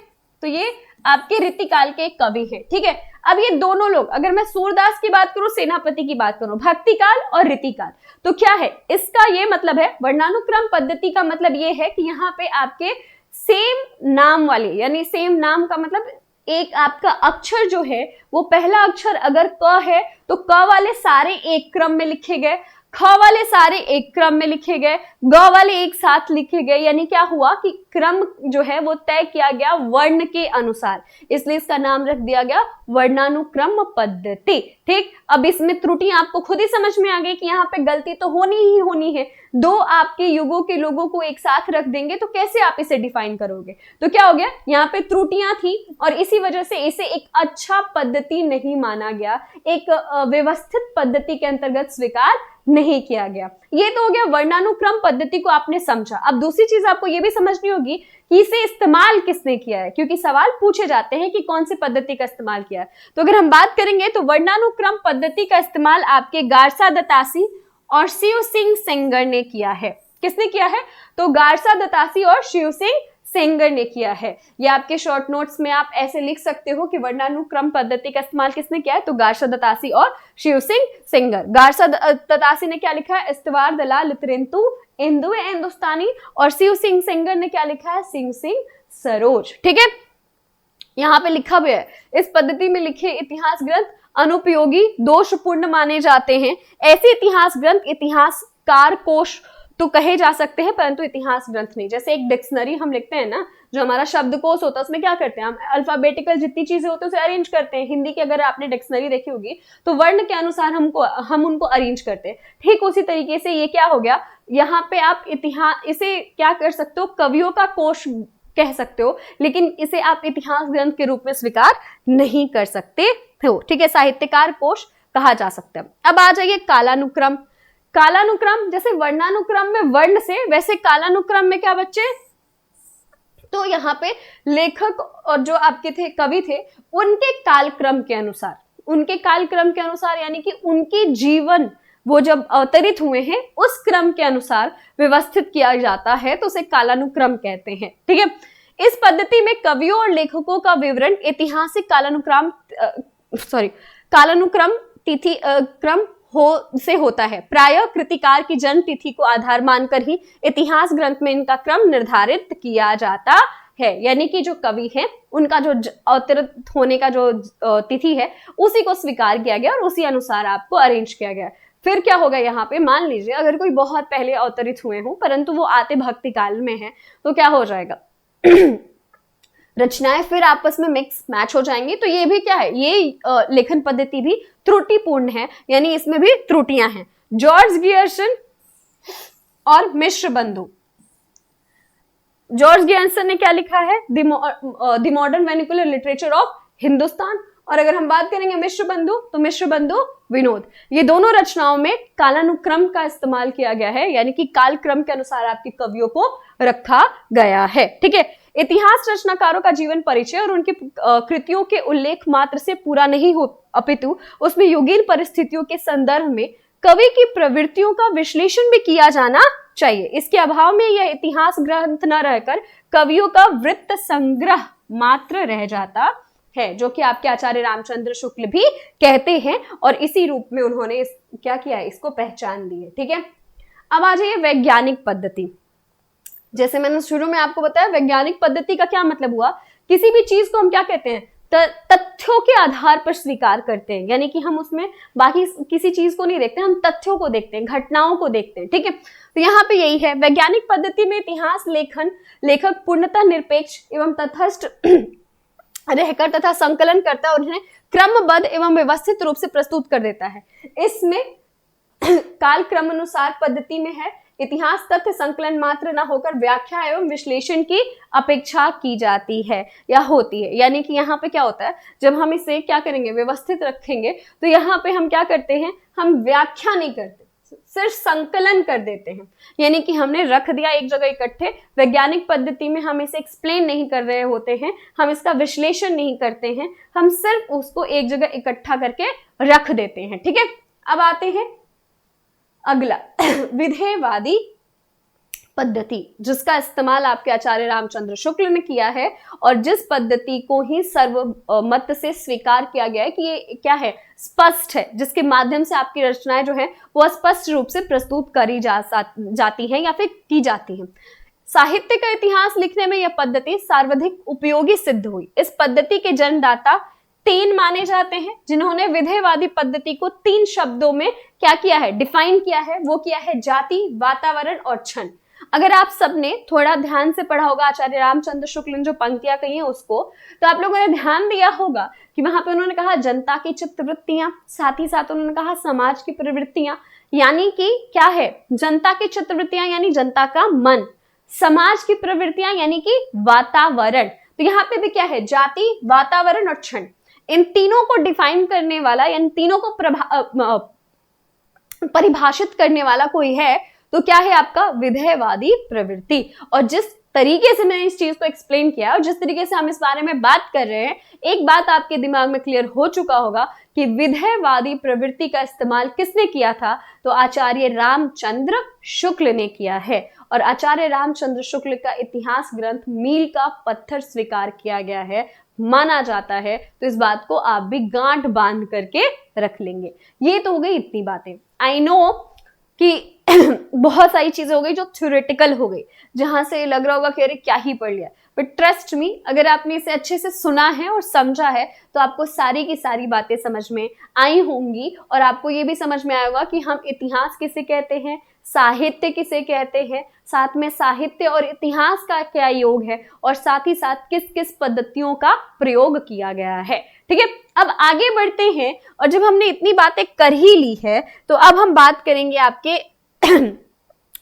तो ये आपके रीतिकाल के एक कवि हैं। ठीक है, अब ये दोनों लोग, अगर मैं सूरदास की बात करूं, सेनापति की बात करूं, भक्तिकाल और रीतिकाल, तो क्या है इसका ये मतलब है, वर्णानुक्रम पद्धति का मतलब ये है कि यहाँ पे आपके सेम नाम वाले, यानी सेम नाम का मतलब एक आपका अक्षर जो है वो पहला अक्षर अगर क है तो क वाले सारे एक क्रम में लिखे गए, ख वाले सारे एक क्रम में लिखे गए, ग वाले एक साथ लिखे गए। यानी क्या हुआ कि क्रम जो है वो तय किया गया वर्ण के अनुसार, इसलिए इसका नाम रख दिया गया वर्णानुक्रम पद्धति। ठीक, अब इसमें त्रुटियां आपको खुद ही समझ में आ गई कि यहाँ पे गलती तो होनी ही होनी है। दो आपके युगों के लोगों को एक साथ रख देंगे तो कैसे आप इसे डिफाइन करोगे, तो क्या हो गया, यहाँ पे त्रुटियां थी और इसी वजह से इसे एक अच्छा पद्धति नहीं माना गया, एक व्यवस्थित पद्धति के अंतर्गत स्वीकार नहीं किया गया। ये तो हो गया वर्णानुक्रम पद्धति को आपने समझा। अब दूसरी चीज आपको ये भी समझनी होगी कि इसे इस्तेमाल किसने किया है, क्योंकि सवाल पूछे जाते हैं कि कौन सी पद्धति का इस्तेमाल किया है। तो अगर हम बात करेंगे तो वर्णानुक्रम पद्धति का इस्तेमाल आपके गारसा दतासी और शिव सिंह सेंगर ने किया है। किसने किया है, तो गारसा दतासी और शिव सिंह सेंगर ने किया है। ये आपके शॉर्ट नोट्स में आप ऐसे लिख सकते हो कि वर्णानुक्रम पद्धति का इस्तेमाल किसने किया है, तो गारसा दतासी और शिव सिंह सेंगर। गारसा दतासी ने क्या लिखा है, इस्तवार दलाल लितरिंतु इंदुए हिंदुस्तानी, और शिव सिंह सेंगर ने क्या लिखा है, शिव सिंह सरोज। ठीक है, यहाँ पे लिखा भी है, इस पद्धति में लिखे इतिहास ग्रंथ अनुपयोगी दोषपूर्ण माने जाते हैं। ऐसे इतिहास ग्रंथ इतिहासकार कोश तो कहे जा सकते हैं, परंतु इतिहास ग्रंथ नहीं। जैसे एक डिक्शनरी हम लिखते हैं ना, जो हमारा शब्दकोश होता है, उसमें क्या करते हैं हम, अल्फाबेटिकल जितनी चीजें होती है उसे अरेंज करते हैं। हिंदी की अगर आपने डिक्शनरी देखी होगी तो वर्ण के अनुसार हम उनको अरेंज करते हैं। ठीक उसी तरीके से ये क्या हो गया, यहाँ पे आप इतिहास, इसे क्या कर सकते हो, कवियों का कोश कह सकते हो, लेकिन इसे आप इतिहास ग्रंथ के रूप में स्वीकार नहीं कर सकते हो। ठीक है, साहित्यकार कोश कहा जा सकता है। अब आ जाइए कालानुक्रम। कालानुक्रम, जैसे वर्णानुक्रम में वर्ण से, वैसे कालानुक्रम में क्या बच्चे, तो यहाँ पे लेखक और जो आपके थे कवि थे उनके कालक्रम के अनुसार, उनके कालक्रम के अनुसार यानी कि उनके जीवन वो जब अवतरित हुए हैं उस क्रम के अनुसार व्यवस्थित किया जाता है, तो उसे कालानुक्रम कहते हैं। ठीक है, इस पद्धति में कवियों और लेखकों का विवरण ऐतिहासिक कालानुक्रम तिथि क्रम से होता है। प्रायः कृतिकार की जन्म तिथि को आधार मानकर ही इतिहास ग्रंथ में इनका क्रम निर्धारित किया जाता है। यानी कि जो कवि हैं उनका जो अवतरित होने का जो तिथि है उसी को स्वीकार किया गया और उसी अनुसार आपको अरेंज किया गया। फिर क्या होगा यहाँ पे, मान लीजिए अगर कोई बहुत पहले अवतरित हुए हों परंतु वो आते भक्ति काल में है, तो क्या हो जाएगा रचनाएं फिर आपस में मिक्स मैच हो जाएंगी। तो ये भी क्या है, ये लेखन पद्धति भी त्रुटिपूर्ण है, यानी इसमें भी त्रुटियां हैं। जॉर्ज गियर्सन और मिश्र बंधु, जॉर्ज गियर्सन ने क्या लिखा है, the modern vernacular literature of Hindustan, और अगर हम बात करेंगे मिश्र बंधु, तो मिश्र बंधु विनोद। ये दोनों रचनाओं में कालानुक्रम का इस्तेमाल किया गया है, यानी कि कालक्रम के अनुसार आपके कवियों को रखा गया है। ठीक है, इतिहास रचनाकारों का जीवन परिचय और उनकी कृतियों के उल्लेख मात्र से पूरा नहीं हो, अपितु उसमें युगीन परिस्थितियों के संदर्भ में कवि की प्रवृत्तियों का विश्लेषण भी किया जाना चाहिए। इसके अभाव में यह इतिहास ग्रंथ न रहकर कवियों का वृत्त संग्रह मात्र रह जाता है, जो कि आपके आचार्य रामचंद्र शुक्ल भी कहते हैं, और इसी रूप में उन्होंने क्या किया है, इसको पहचान दी है। ठीक है, अब आ जाइए वैज्ञानिक पद्धति। जैसे मैंने शुरू में आपको बताया, वैज्ञानिक पद्धति का क्या मतलब हुआ, किसी भी चीज को हम क्या कहते हैं, तथ्यों के आधार पर स्वीकार करते हैं, यानी कि हम उसमें बाकी किसी चीज को नहीं देखते, हम तथ्यों को देखते हैं, घटनाओं को देखते हैं। ठीक है, तो यहाँ पे यही है, वैज्ञानिक पद्धति में इतिहास लेखक पूर्णतः निरपेक्ष एवं तटस्थ रहकर तथा संकलन करता है और उन्हें क्रमबद्ध एवं व्यवस्थित रूप से प्रस्तुत कर देता है। इसमें काल क्रमानुसार पद्धति में है, इतिहास तथ्य संकलन मात्र न होकर व्याख्या एवं विश्लेषण की अपेक्षा की जाती है या होती है। यानी कि यहाँ पे क्या होता है, जब हम इसे क्या करेंगे, व्यवस्थित रखेंगे, तो यहाँ पे हम क्या करते हैं, हम व्याख्या नहीं करते, सिर्फ संकलन कर देते हैं। यानी कि हमने रख दिया एक जगह इकट्ठे। वैज्ञानिक पद्धति में हम इसे एक्सप्लेन नहीं कर रहे होते हैं, हम इसका विश्लेषण नहीं करते हैं, हम सिर्फ उसको एक जगह इकट्ठा करके रख देते हैं। ठीक है, अब आते हैं अगला विधेयवादी पद्धति, जिसका इस्तेमाल आपके आचार्य रामचंद्र शुक्ल ने किया है और जिस पद्धति को ही सर्वमत से स्वीकार किया गया है कि ये क्या है, स्पष्ट है, जिसके माध्यम से आपकी रचनाएं जो है वो स्पष्ट रूप से प्रस्तुत करी जाती हैं या फिर की जाती हैं। साहित्य का इतिहास लिखने में यह पद्धति सर्वाधिक उपयोगी सिद्ध हुई। इस पद्धति के जन्मदाता 3 माने जाते हैं, जिन्होंने विधेयवादी पद्धति को 3 शब्दों में क्या किया है, डिफाइन किया है। वो किया है जाति, वातावरण और क्षण। अगर आप सबने थोड़ा ध्यान से पढ़ा होगा आचार्य रामचंद्र शुक्ल ने जो पंक्तियां कही हैं उसको, तो आप लोगों ने ध्यान दिया होगा कि वहां पे उन्होंने कहा जनता की चित्तवृत्तियां, साथ ही साथ उन्होंने कहा समाज की प्रवृत्तियां। यानी कि क्या है, जनता की चित्तवृत्तियां यानी जनता का मन, समाज की प्रवृत्तियां यानी कि वातावरण। तो यहाँ पे भी क्या है, जाति, वातावरण और क्षण, इन तीनों को डिफाइन करने वाला, इन तीनों को परिभाषित करने वाला कोई है तो क्या है, आपका विधेयवादी प्रवृत्ति। और जिस तरीके से मैंने इस चीज को एक्सप्लेन किया और जिस तरीके से हम इस बारे में बात कर रहे हैं, एक बात आपके दिमाग में क्लियर हो चुका होगा कि विधेयवादी प्रवृत्ति का इस्तेमाल किसने किया था, तो आचार्य रामचंद्र शुक्ल ने किया है। और आचार्य रामचंद्र शुक्ल का इतिहास ग्रंथ मील का पत्थर स्वीकार किया गया है, माना जाता है। तो इस बात को आप भी गांठ बांध करके रख लेंगे। ये तो हो गई इतनी बातें। आई नो कि बहुत सारी चीजें हो गई जो थ्योरेटिकल हो गई, जहां से लग रहा होगा कि अरे क्या ही पढ़ लिया, बट ट्रस्ट मी, अगर आपने इसे अच्छे से सुना है और समझा है तो आपको सारी की सारी बातें समझ में आई होंगी। और आपको ये भी समझ में आएगा कि हम इतिहास किसे कहते हैं, साहित्य किसे कहते हैं, साथ में साहित्य और इतिहास का क्या योग है, और साथ ही साथ किस किस पद्धतियों का प्रयोग किया गया है। ठीक है, अब आगे बढ़ते हैं। और जब हमने इतनी बातें कर ही ली है तो अब हम बात करेंगे आपके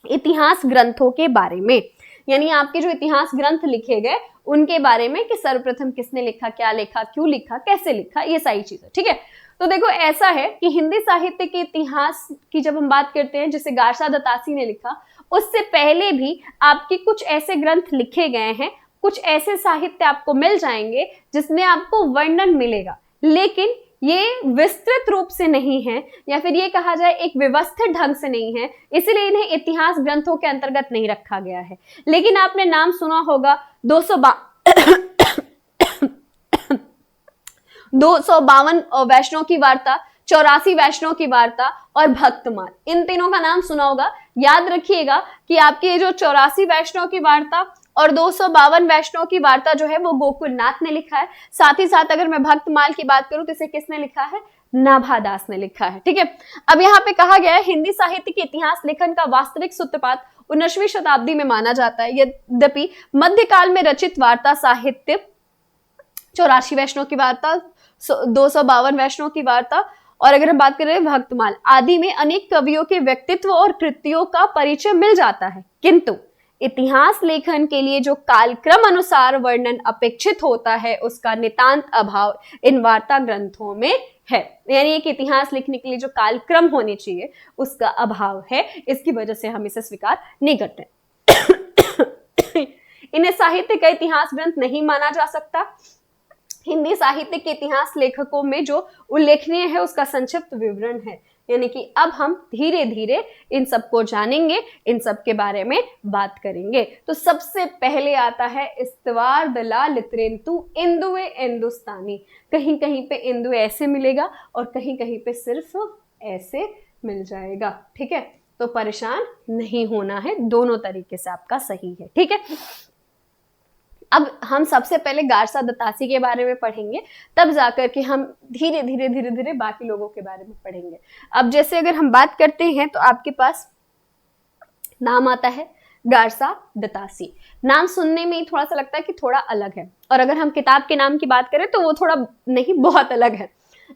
इतिहास ग्रंथों के बारे में, यानी आपके जो इतिहास ग्रंथ लिखे गए उनके बारे में कि सर्वप्रथम किसने लिखा, क्या लिखा, क्यों लिखा, कैसे लिखा, ये सारी चीजें। ठीक है, तो देखो ऐसा है कि हिंदी साहित्य के इतिहास की जब हम बात करते हैं जिसे गारसा दतासी ने लिखा, उससे पहले भी आपके कुछ ऐसे ग्रंथ लिखे गए हैं, कुछ ऐसे साहित्य आपको मिल जाएंगे जिसमें आपको वर्णन मिलेगा, लेकिन ये विस्तृत रूप से नहीं है, या फिर ये कहा जाए एक व्यवस्थित ढंग से नहीं है, इसलिए इन्हें इतिहास ग्रंथों के अंतर्गत नहीं रखा गया है। लेकिन आपने नाम सुना होगा 252 वैष्णव की वार्ता, 84 वैष्णव की वार्ता और भक्तमाल, इन तीनों का नाम सुना होगा। याद रखिएगा कि आपकी ये जो 84 वैष्णव की वार्ता और 252 वैष्णव की वार्ता जो है वो गोकुलनाथ ने लिखा है। साथ ही साथ अगर मैं भक्तमाल की बात करूं तो इसे किसने लिखा है? नाभादास ने लिखा है। ठीक है, अब यहाँ पे कहा गया है हिंदी साहित्य के इतिहास लेखन का वास्तविक सूत्रपात 19वीं शताब्दी में माना जाता है। यद्यपि मध्यकाल में रचित वार्ता साहित्य 84 वैष्णव की वार्ता, 252 वैष्णव की वार्ता और अगर हम बात करें भक्तमाल आदि में अनेक कवियों के व्यक्तित्व और कृतियों का परिचय मिल जाता है, किंतु इतिहास लेखन के लिए जो कालक्रम अनुसार वर्णन अपेक्षित होता है उसका नितांत अभाव इन वार्ता ग्रंथों में है। यानी एक इतिहास लिखने के लिए जो कालक्रम होने चाहिए उसका अभाव है, इसकी वजह से हम इसे स्वीकार नहीं करते। इन्हें साहित्य का इतिहास ग्रंथ नहीं माना जा सकता। हिंदी साहित्य के इतिहास लेखकों में जो उल्लेखनीय है उसका संक्षिप्त विवरण है, यानी कि अब हम धीरे धीरे इन सबको जानेंगे, इन सब के बारे में बात करेंगे। तो सबसे पहले आता है इस्तवार दला लितरेंतु इंदुए हिंदुस्तानी। कहीं कहीं पे इंदु ऐसे मिलेगा और कहीं कहीं पे सिर्फ ऐसे मिल जाएगा। ठीक है, तो परेशान नहीं होना है, दोनों तरीके से आपका सही है। ठीक है, अब हम सबसे पहले गारसा दतासी के बारे में पढ़ेंगे, तब जाकर के हम धीरे धीरे धीरे धीरे बाकी लोगों के बारे में पढ़ेंगे। अब जैसे अगर हम बात करते हैं तो आपके पास नाम आता है गारसा दतासी। नाम सुनने में ही थोड़ा सा लगता है कि थोड़ा अलग है, और अगर हम किताब के नाम की बात करें तो वो थोड़ा नहीं बहुत अलग है।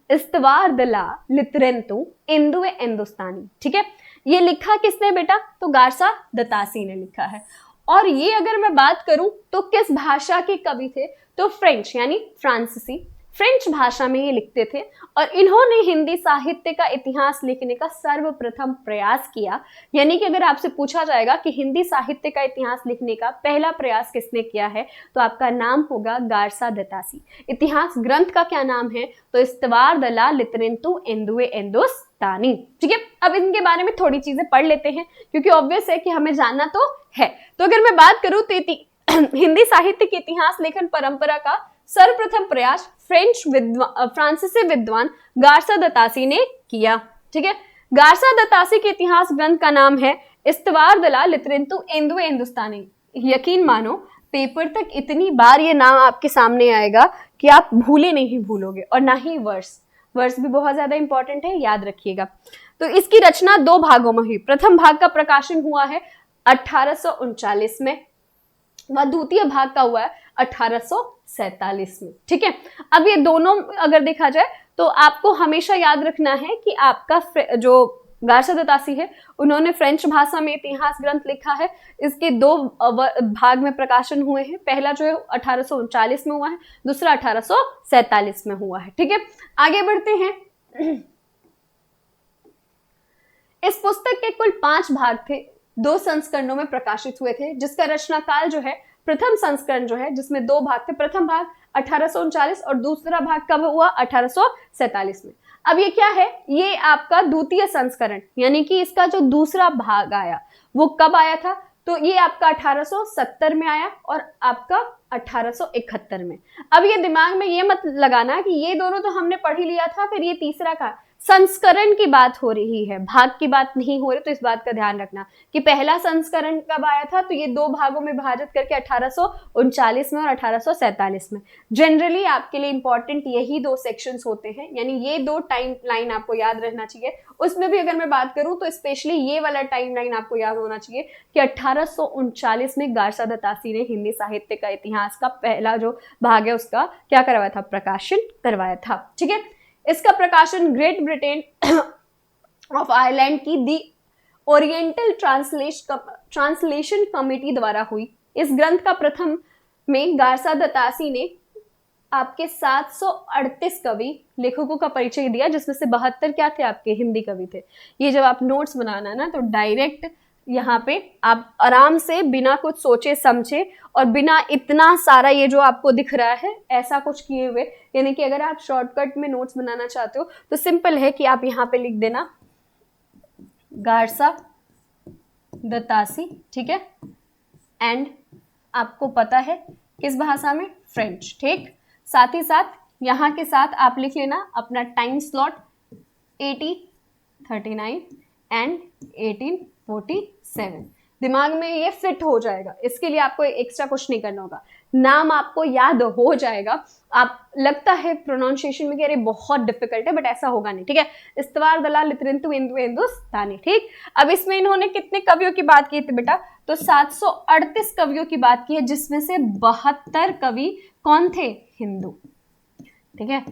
इस्तवार दला लितरेंतु इंदुए हिंदुस्तानी। ठीक है, ये लिखा किसने बेटा? तो गारसा दतासी ने लिखा है। और ये अगर मैं बात करूं तो किस भाषा के कवि थे? तो फ्रेंच यानी फ्रांसीसी, फ्रेंच भाषा में ये लिखते थे और इन्होंने हिंदी साहित्य का इतिहास लिखने का सर्वप्रथम प्रयास किया। यानी कि अगर आपसे पूछा जाएगा कि हिंदी साहित्य का इतिहास लिखने का पहला प्रयास किसने किया है तो आपका नाम होगा गारसा दतासी। इतिहास ग्रंथ का क्या नाम है? तो इस्तवार दला लितरेंतु इंदुए हिंदुस्तानी। ठीक है, अब इनके बारे में थोड़ी चीजें पढ़ लेते हैं क्योंकि ऑब्वियस है कि हमें जानना तो है। तो अगर मैं बात करूं तो हिंदी साहित्य के इतिहास लेखन परंपरा का सर्वप्रथम प्रयास फ्रांसीसी विद्वान गारसा दतासी ने किया। ठीक है, गारसा दतासी के इतिहास ग्रंथ का नाम है इस्तवार दला लितरेंतु इंदुए हिंदुस्तानी। यकीन मानो पेपर तक इतनी बार ये नाम आपके सामने आएगा कि आप भूले नहीं भूलोगे, और ना ही वर्ष भी बहुत ज्यादा इंपॉर्टेंट है, याद रखिएगा। तो इसकी रचना 2 भागों में हुई। प्रथम भाग का प्रकाशन हुआ है 1839 में, वह द्वितीय भाग का हुआ है 1847 में। ठीक है, अब ये दोनों अगर देखा जाए तो आपको हमेशा याद रखना है कि आपका जो गारसा दतासी है उन्होंने फ्रेंच भाषा में इतिहास ग्रंथ लिखा है। इसके 2 भाग में प्रकाशन हुए हैं। पहला जो है 1839 में हुआ है, दूसरा 1847 में हुआ है। ठीक है, आगे बढ़ते हैं। इस पुस्तक के कुल 5 भाग थे, 2 संस्करणों में प्रकाशित हुए थे, जिसका रचना काल जो है प्रथम संस्करण जो है जिसमें 2 भाग थे, प्रथम भाग 1839 और दूसरा भाग कब हुआ? 1847 में। अब ये क्या है? ये आपका द्वितीय संस्करण, यानी कि इसका जो दूसरा भाग आया वो कब आया था? तो ये आपका 1870 में आया और आपका 1871 में। अब ये दिमाग में ये मत लगाना कि ये दोनों तो हमने पढ़ ही लिया था, फिर ये तीसरा का संस्करण की बात हो रही है, भाग की बात नहीं हो रही। तो इस बात का ध्यान रखना कि पहला संस्करण कब आया था, तो ये 2 भागों में विभाजित करके 1839 में और 1847 में। जनरली आपके लिए इंपॉर्टेंट यही 2 सेक्शंस होते हैं, यानी ये 2 टाइम लाइन आपको याद रहना चाहिए। उसमें भी अगर मैं बात करूं तो स्पेशली ये वाला टाइम लाइन आपको याद होना चाहिए कि 1839 में गारसा दतासी ने हिंदी साहित्य का इतिहास का पहला जो भाग है उसका क्या करवाया था? प्रकाशन करवाया था। ठीक है, इसका प्रकाशन ग्रेट ब्रिटेन ऑफ आयरलैंड की दी ओरिएंटल ट्रांसलेशन कमेटी द्वारा हुई। इस ग्रंथ का प्रथम में गारसा दतासी ने आपके 738 कवि लेखकों का परिचय दिया, जिसमें से 72 क्या थे, आपके हिंदी कवि थे। ये जब आप नोट्स बनाना है ना, तो डायरेक्ट यहाँ पे आप आराम से बिना कुछ सोचे समझे और बिना इतना सारा ये जो आपको दिख रहा है ऐसा कुछ किए हुए, यानी कि अगर आप शॉर्टकट में नोट्स बनाना चाहते हो तो सिंपल है कि आप यहाँ पे लिख देना गारसा दत्तासी, ठीक है, एंड आपको पता है किस भाषा में, फ्रेंच, ठीक। साथ ही साथ यहाँ के साथ आप लिख लेना अपना टाइम स्लॉट 1839 एंड 1847, दिमाग में ये फिट हो जाएगा। इसके लिए आपको एक्स्ट्रा कुछ नहीं करना होगा, नाम आपको याद हो जाएगा। आप लगता है प्रोनाउंसिएशन में कि अरे बहुत डिफिकल्ट है, बट ऐसा होगा नहीं, ठीक है। इस्तवार दलाल लितरिंतु इंदु हिंदुस्तानी, ठीक। अब इसमें इन्होंने कितने कवियों की बात की थी बेटा, तो 738 कवियों की बात की है, जिसमें से 72 कवि कौन थे, हिंदू, ठीक है,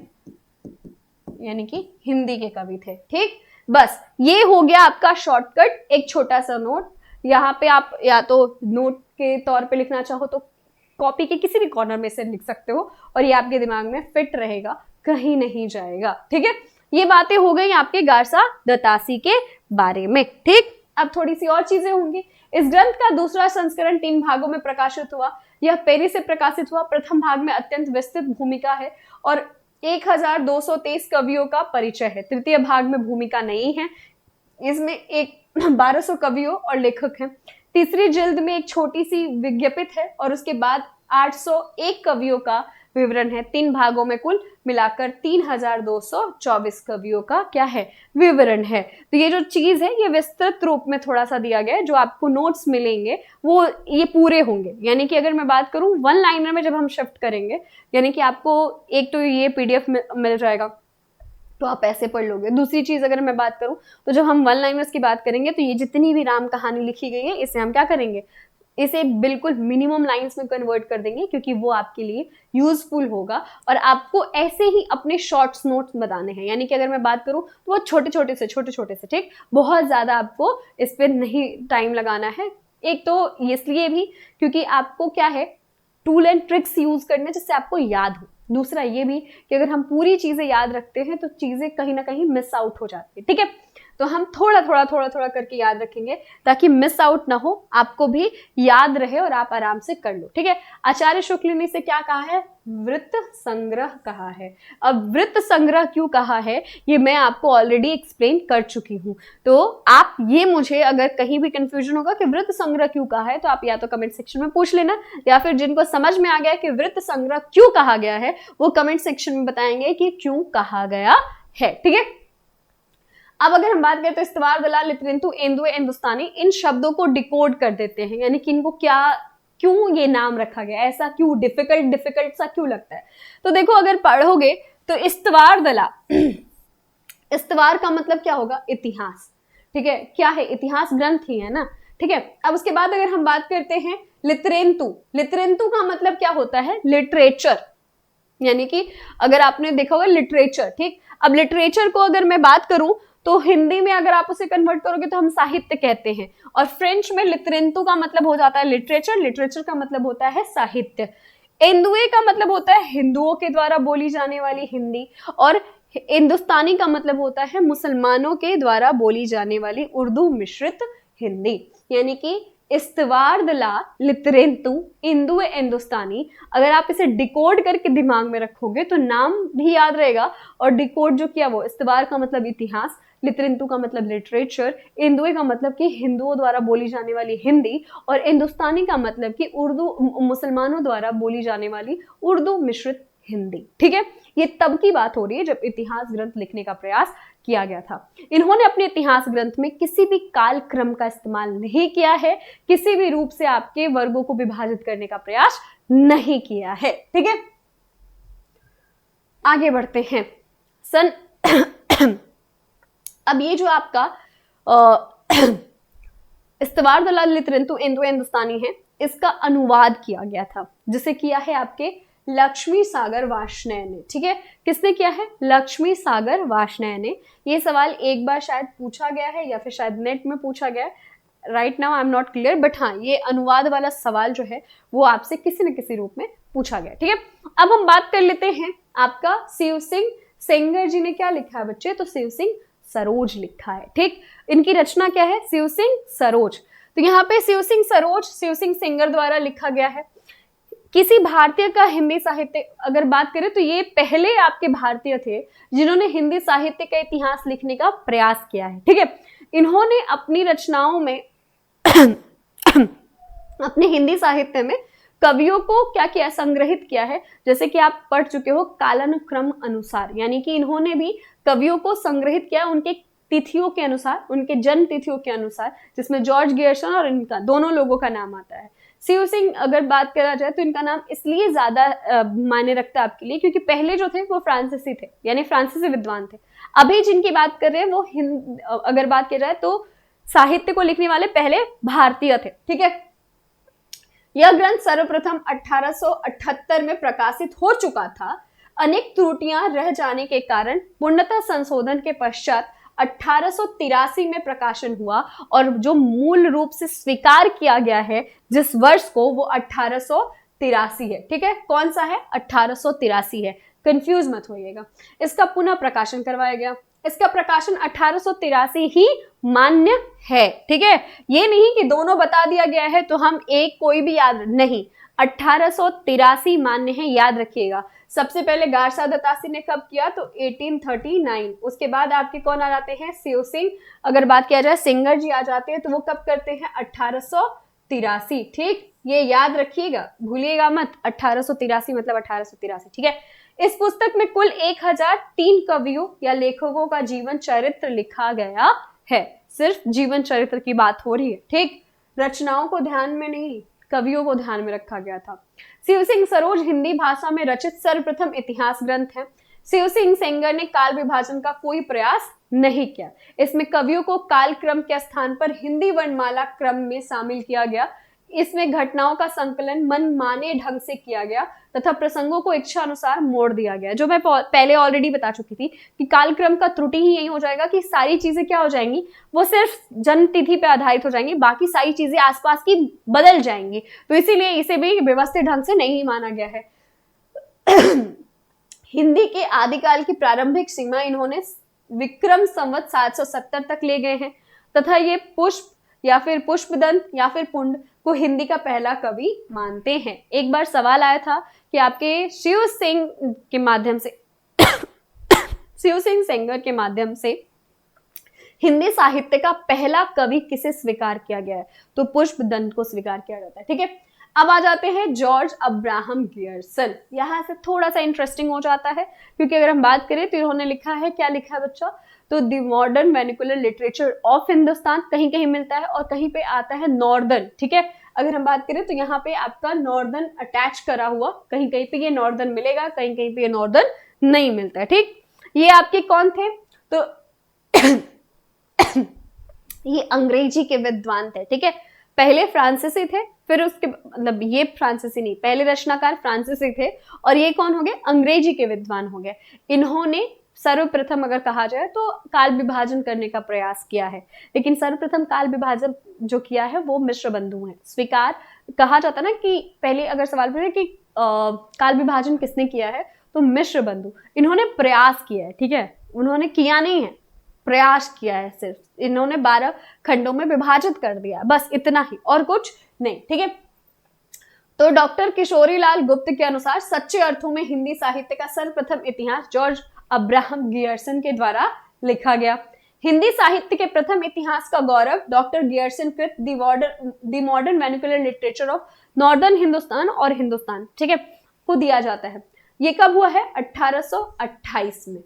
यानी कि हिंदी के कवि थे, ठीक। बस ये हो गया आपका शॉर्टकट, एक छोटा सा नोट। यहाँ पे आप या तो नोट के तौर पे लिखना चाहो तो कॉपी के किसी भी कॉर्नर में से लिख सकते हो और ये आपके दिमाग में फिट रहेगा, कहीं नहीं जाएगा, ठीक है। ये बातें हो गई आपके गारसा दत्तासी के बारे में, ठीक। अब थोड़ी सी और चीजें होंगी। इस ग्रंथ का दूसरा संस्करण 3 भागों में प्रकाशित हुआ। यह पेरी से प्रकाशित हुआ। प्रथम भाग में अत्यंत विस्तृत भूमिका है और 1223 कवियों का परिचय है। तृतीय भाग में भूमिका नहीं है, इसमें एक 1200 कवियों और लेखक हैं। तीसरी जिल्द में एक छोटी सी विज्ञपित है और उसके बाद 801 कवियों का विवरण है। 3 भागों में कुल मिलाकर 3224 कवियों का क्या है, विवरण है। तो ये जो चीज है ये विस्तृत रूप में थोड़ा सा दिया गया है। जो आपको नोट्स मिलेंगे वो ये पूरे होंगे, यानी कि अगर मैं बात करूं वन लाइनर में जब हम शिफ्ट करेंगे, यानी कि आपको एक तो ये PDF मिल जाएगा तो आप ऐसे पढ़ लोगे। दूसरी चीज अगर मैं बात करूं तो जब हम वन लाइनर्स की बात करेंगे तो ये जितनी भी राम कहानी लिखी गई है इसे हम क्या करेंगे, इसे बिल्कुल मिनिमम लाइंस में कन्वर्ट कर देंगे, क्योंकि वो आपके लिए यूजफुल होगा और आपको ऐसे ही अपने शॉर्ट्स नोट्स बताने हैं। यानी कि अगर मैं बात करूं तो वो छोटे छोटे से, ठीक, बहुत ज्यादा आपको इस पर नहीं टाइम लगाना है। एक तो इसलिए भी क्योंकि आपको क्या है, टूल एंड ट्रिक्स यूज करने जिससे आपको याद हो। दूसरा ये भी कि अगर हम पूरी चीजें याद रखते हैं तो चीजें कहीं ना कहीं मिस आउट हो जाती है, ठीक है। तो हम थोड़ा थोड़ा करके याद रखेंगे ताकि मिस आउट ना हो, आपको भी याद रहे और आप आराम से कर लो, ठीक है। आचार्य शुक्ल ने इसे क्या कहा है, वृत्त संग्रह कहा है। अब वृत्त संग्रह क्यों कहा है ये मैं आपको ऑलरेडी एक्सप्लेन कर चुकी हूं। तो आप ये मुझे अगर कहीं भी कंफ्यूजन होगा कि वृत्त संग्रह क्यों कहा है तो आप या तो कमेंट सेक्शन में पूछ लेना, या फिर जिनको समझ में आ गया कि वृत्त संग्रह क्यों कहा गया है वो कमेंट सेक्शन में बताएंगे कि क्यों कहा गया है, ठीक है। अब अगर हम बात करें तो इस्तवार दलाल लितरिंतु इंदुए हिंदुस्तानी, इन शब्दों को डिकोड कर देते हैं, यानी कि इनको क्या क्यों ये नाम रखा गया, ऐसा क्यों, डिफिकल्ट सा क्यों लगता है। तो देखो अगर पढ़ोगे तो इस्तवार दला, इस्तवार का मतलब क्या होगा, इतिहास, ठीक है, क्या है, इतिहास ग्रंथ ही है ना, ठीक है। अब उसके बाद अगर हम बात करते हैं लितरेंतु, लितरेंतु का मतलब क्या होता है, लिटरेचर, यानी कि अगर आपने देखा होगा लिटरेचर, ठीक। अब लिटरेचर को अगर मैं बात करूं तो हिंदी में अगर आप उसे कन्वर्ट करोगे तो हम साहित्य कहते हैं, और फ्रेंच में लितरेंतु का मतलब हो जाता है लिटरेचर, लिटरेचर का मतलब होता है साहित्य। इंदुए का मतलब होता है हिंदुओं के द्वारा बोली जाने वाली हिंदी, और हिंदुस्तानी का मतलब होता है मुसलमानों के द्वारा बोली जाने वाली उर्दू मिश्रित हिंदी। यानी कि इस्तवार दला लितरेंतु इंदुए हिंदुस्तानी, अगर आप इसे डिकोड करके दिमाग में रखोगे तो नाम भी याद रहेगा, और डिकोड जो किया वो इस्तवार का मतलब इतिहास, लितरेंतु का मतलब लिटरेचर, इंदुए का मतलब कि हिंदुओं द्वारा बोली जाने वाली हिंदी, और हिंदुस्तानी का मतलब कि उर्दू मुसलमानों द्वारा बोली जाने वाली उर्दू मिश्रित हिंदी, ठीक है। ये तब की बात हो रही है जब इतिहास ग्रंथ लिखने का प्रयास किया गया था। इन्होंने अपने इतिहास ग्रंथ में किसी भी काल क्रम का इस्तेमाल नहीं किया है, किसी भी रूप से आपके वर्गों को विभाजित करने का प्रयास नहीं किया है, ठीक है। आगे बढ़ते हैं। सन अब ये जो आपका इस्तवार दलाल लितरेंतु इंदुए हिंदुस्तानी है, इसका अनुवाद किया गया था, जिसे किया है आपके लक्ष्मी सागर वार्ष्णेय ने, ठीक है। किसने किया है, लक्ष्मी सागर वार्ष्णेय ने। ये सवाल एक बार शायद पूछा गया है या फिर शायद नेट में पूछा गया है, right now I am not clear, but हाँ ये अनुवाद वाला सवाल जो है वो आपसे किसी न किसी रूप में पूछा गया। ठीक है, अब हम बात कर लेते हैं आपका शिव सिंह सेंगर जी ने क्या लिखा है बच्चे, तो शिव सिंह सरोज लिखा है। ठीक, इनकी रचना क्या है, शिव सिंह सरोज। तो यहाँ पे शिव सिंह सरोज शिव सिंह सेंगर द्वारा लिखा गया है। किसी भारतीय का हिंदी साहित्य अगर बात करें तो ये पहले आपके भारतीय थे जिन्होंने हिंदी साहित्य का इतिहास लिखने का प्रयास किया है। ठीक है, इन्होंने अपनी रचनाओं में अपने हिंदी साहित्य में कवियों को क्या किया, संग्रहित किया है। जैसे कि आप पढ़ चुके हो कालानुक्रम अनुसार, यानी कि इन्होंने भी कवियों को संग्रहित किया उनके तिथियों के अनुसार, उनके जन्म तिथियों के अनुसार, जिसमें जॉर्ज गियर्सन और इनका दोनों लोगों का नाम आता है। शिव सिंह अगर बात करा जाए तो इनका नाम इसलिए ज्यादा मायने रखता है आपके लिए क्योंकि पहले जो थे वो फ्रांसीसी थे, यानी फ्रांसीसी विद्वान थे। अभी जिनकी बात कर रहे हैं वो अगर बात की जाए तो साहित्य को लिखने वाले पहले भारतीय थे। ठीक है, यह ग्रंथ सर्वप्रथम 1878 में प्रकाशित हो चुका था। अनेक त्रुटियां रह जाने के कारण पूर्णतः संशोधन के पश्चात 1883 में प्रकाशन हुआ और जो मूल रूप से स्वीकार किया गया है जिस वर्ष को, वो 1883 है। ठीक है, कौन सा है, 1883 है, कंफ्यूज मत होइएगा। इसका पुनः प्रकाशन करवाया गया। इसका प्रकाशन 1883 ही मान्य है। ठीक है, ये नहीं कि दोनों बता दिया गया है तो हम एक कोई भी याद नहीं, 1883 मान्य है, याद रखिएगा। सबसे पहले गारसा दत्तासी ने कब किया, तो 1839। उसके बाद आपके कौन आ जाते हैं, शिव सिंह। अगर बात किया जाए सेंगर जी आ जाते हैं तो वो कब करते हैं, 1883। ठीक, ये याद रखिएगा, भूलिएगा मत, 1883 मतलब 1883। ठीक है, इस पुस्तक में कुल 1003 कवियों या लेखकों का जीवन चरित्र लिखा गया है। सिर्फ जीवन चरित्र की बात हो रही है। ठीक, रचनाओं को ध्यान में नहीं, कवियों को ध्यान में रखा गया था। शिव सिंह सरोज हिंदी भाषा में रचित सर्वप्रथम इतिहास ग्रंथ है। शिव सिंह सेंगर ने काल विभाजन का कोई प्रयास नहीं किया। इसमें कवियों को काल क्रम के स्थान पर हिंदी वर्णमाला क्रम में शामिल किया गया। इसमें घटनाओं का संकलन मनमाने ढंग से किया गया तथा प्रसंगों को इच्छा अनुसार मोड़ दिया गया। जो मैं पहले ऑलरेडी बता चुकी थी कि कालक्रम का त्रुटि ही यही हो जाएगा कि सारी चीजें क्या हो जाएंगी, वो सिर्फ जन्म तिथि पे आधारित हो जाएंगी, बाकी सारी चीजें आसपास की बदल जाएंगी। तो इसीलिए इसे भी व्यवस्थित ढंग से नहीं माना गया है। हिंदी के आदिकाल की प्रारंभिक सीमा इन्होंने विक्रम संवत 770 तक ले गए हैं तथा ये पुष्प या फिर पुष्पदंत या फिर पुंड को हिंदी का पहला कवि मानते हैं। एक बार सवाल आया था कि आपके शिव सिंह के माध्यम से शिव सिंह सेंगर के माध्यम से हिंदी साहित्य का पहला कवि किसे स्वीकार किया गया है, तो पुष्पदंत को स्वीकार किया जाता है। ठीक है, अब आ जाते हैं जॉर्ज अब्राहम गियर्सन। यहाँ से थोड़ा सा इंटरेस्टिंग हो जाता है क्योंकि अगर हम बात करें तो इन्होंने लिखा है, क्या लिखा है बच्चा, तो the modern vernacular literature of Hindustan कहीं कहीं मिलता है और कहीं पे आता है नॉर्दर्न। ठीक है, अगर हम बात करें तो यहाँ पे आपका नॉर्दर्न अटैच करा हुआ, कहीं कहीं पे ये नॉर्दर्न मिलेगा, कहीं कहीं पे ये नॉर्दर्न नहीं मिलता है। ठीक, ये आपके कौन थे, तो ये अंग्रेजी के विद्वान थे। ठीक है, पहले फ्रांसीसी थे, फिर उसके मतलब ये फ्रांसीसी नहीं, पहले रचनाकार फ्रांसीसी थे और ये कौन हो गए, अंग्रेजी के विद्वान हो गए। इन्होंने सर्वप्रथम अगर कहा जाए तो काल विभाजन करने का प्रयास किया है, लेकिन सर्वप्रथम काल विभाजन जो किया है वो मिश्र बंधु है। स्वीकार कहा जाता ना कि पहले अगर सवाल पूछे कि काल विभाजन किसने किया है, तो मिश्र बंधु। इन्होंने प्रयास किया है। ठीक है, उन्होंने किया नहीं है, प्रयास किया है। सिर्फ इन्होंने 12 खंडों में विभाजित कर दिया, बस इतना ही और कुछ नहीं। ठीक है, तो डॉक्टर किशोरीलाल गुप्त के अनुसार सच्चे अर्थों में हिंदी साहित्य का सर्वप्रथम इतिहास जॉर्ज अब्राहम गियर्सन के द्वारा लिखा गया। हिंदी साहित्य के प्रथम इतिहास का गौरव डॉक्टर गियर्सन कृत the modern vernacular literature of northern Hindustan और हिंदुस्तान, ठीक है, को दिया जाता है। ये कब हुआ है, 1828 में।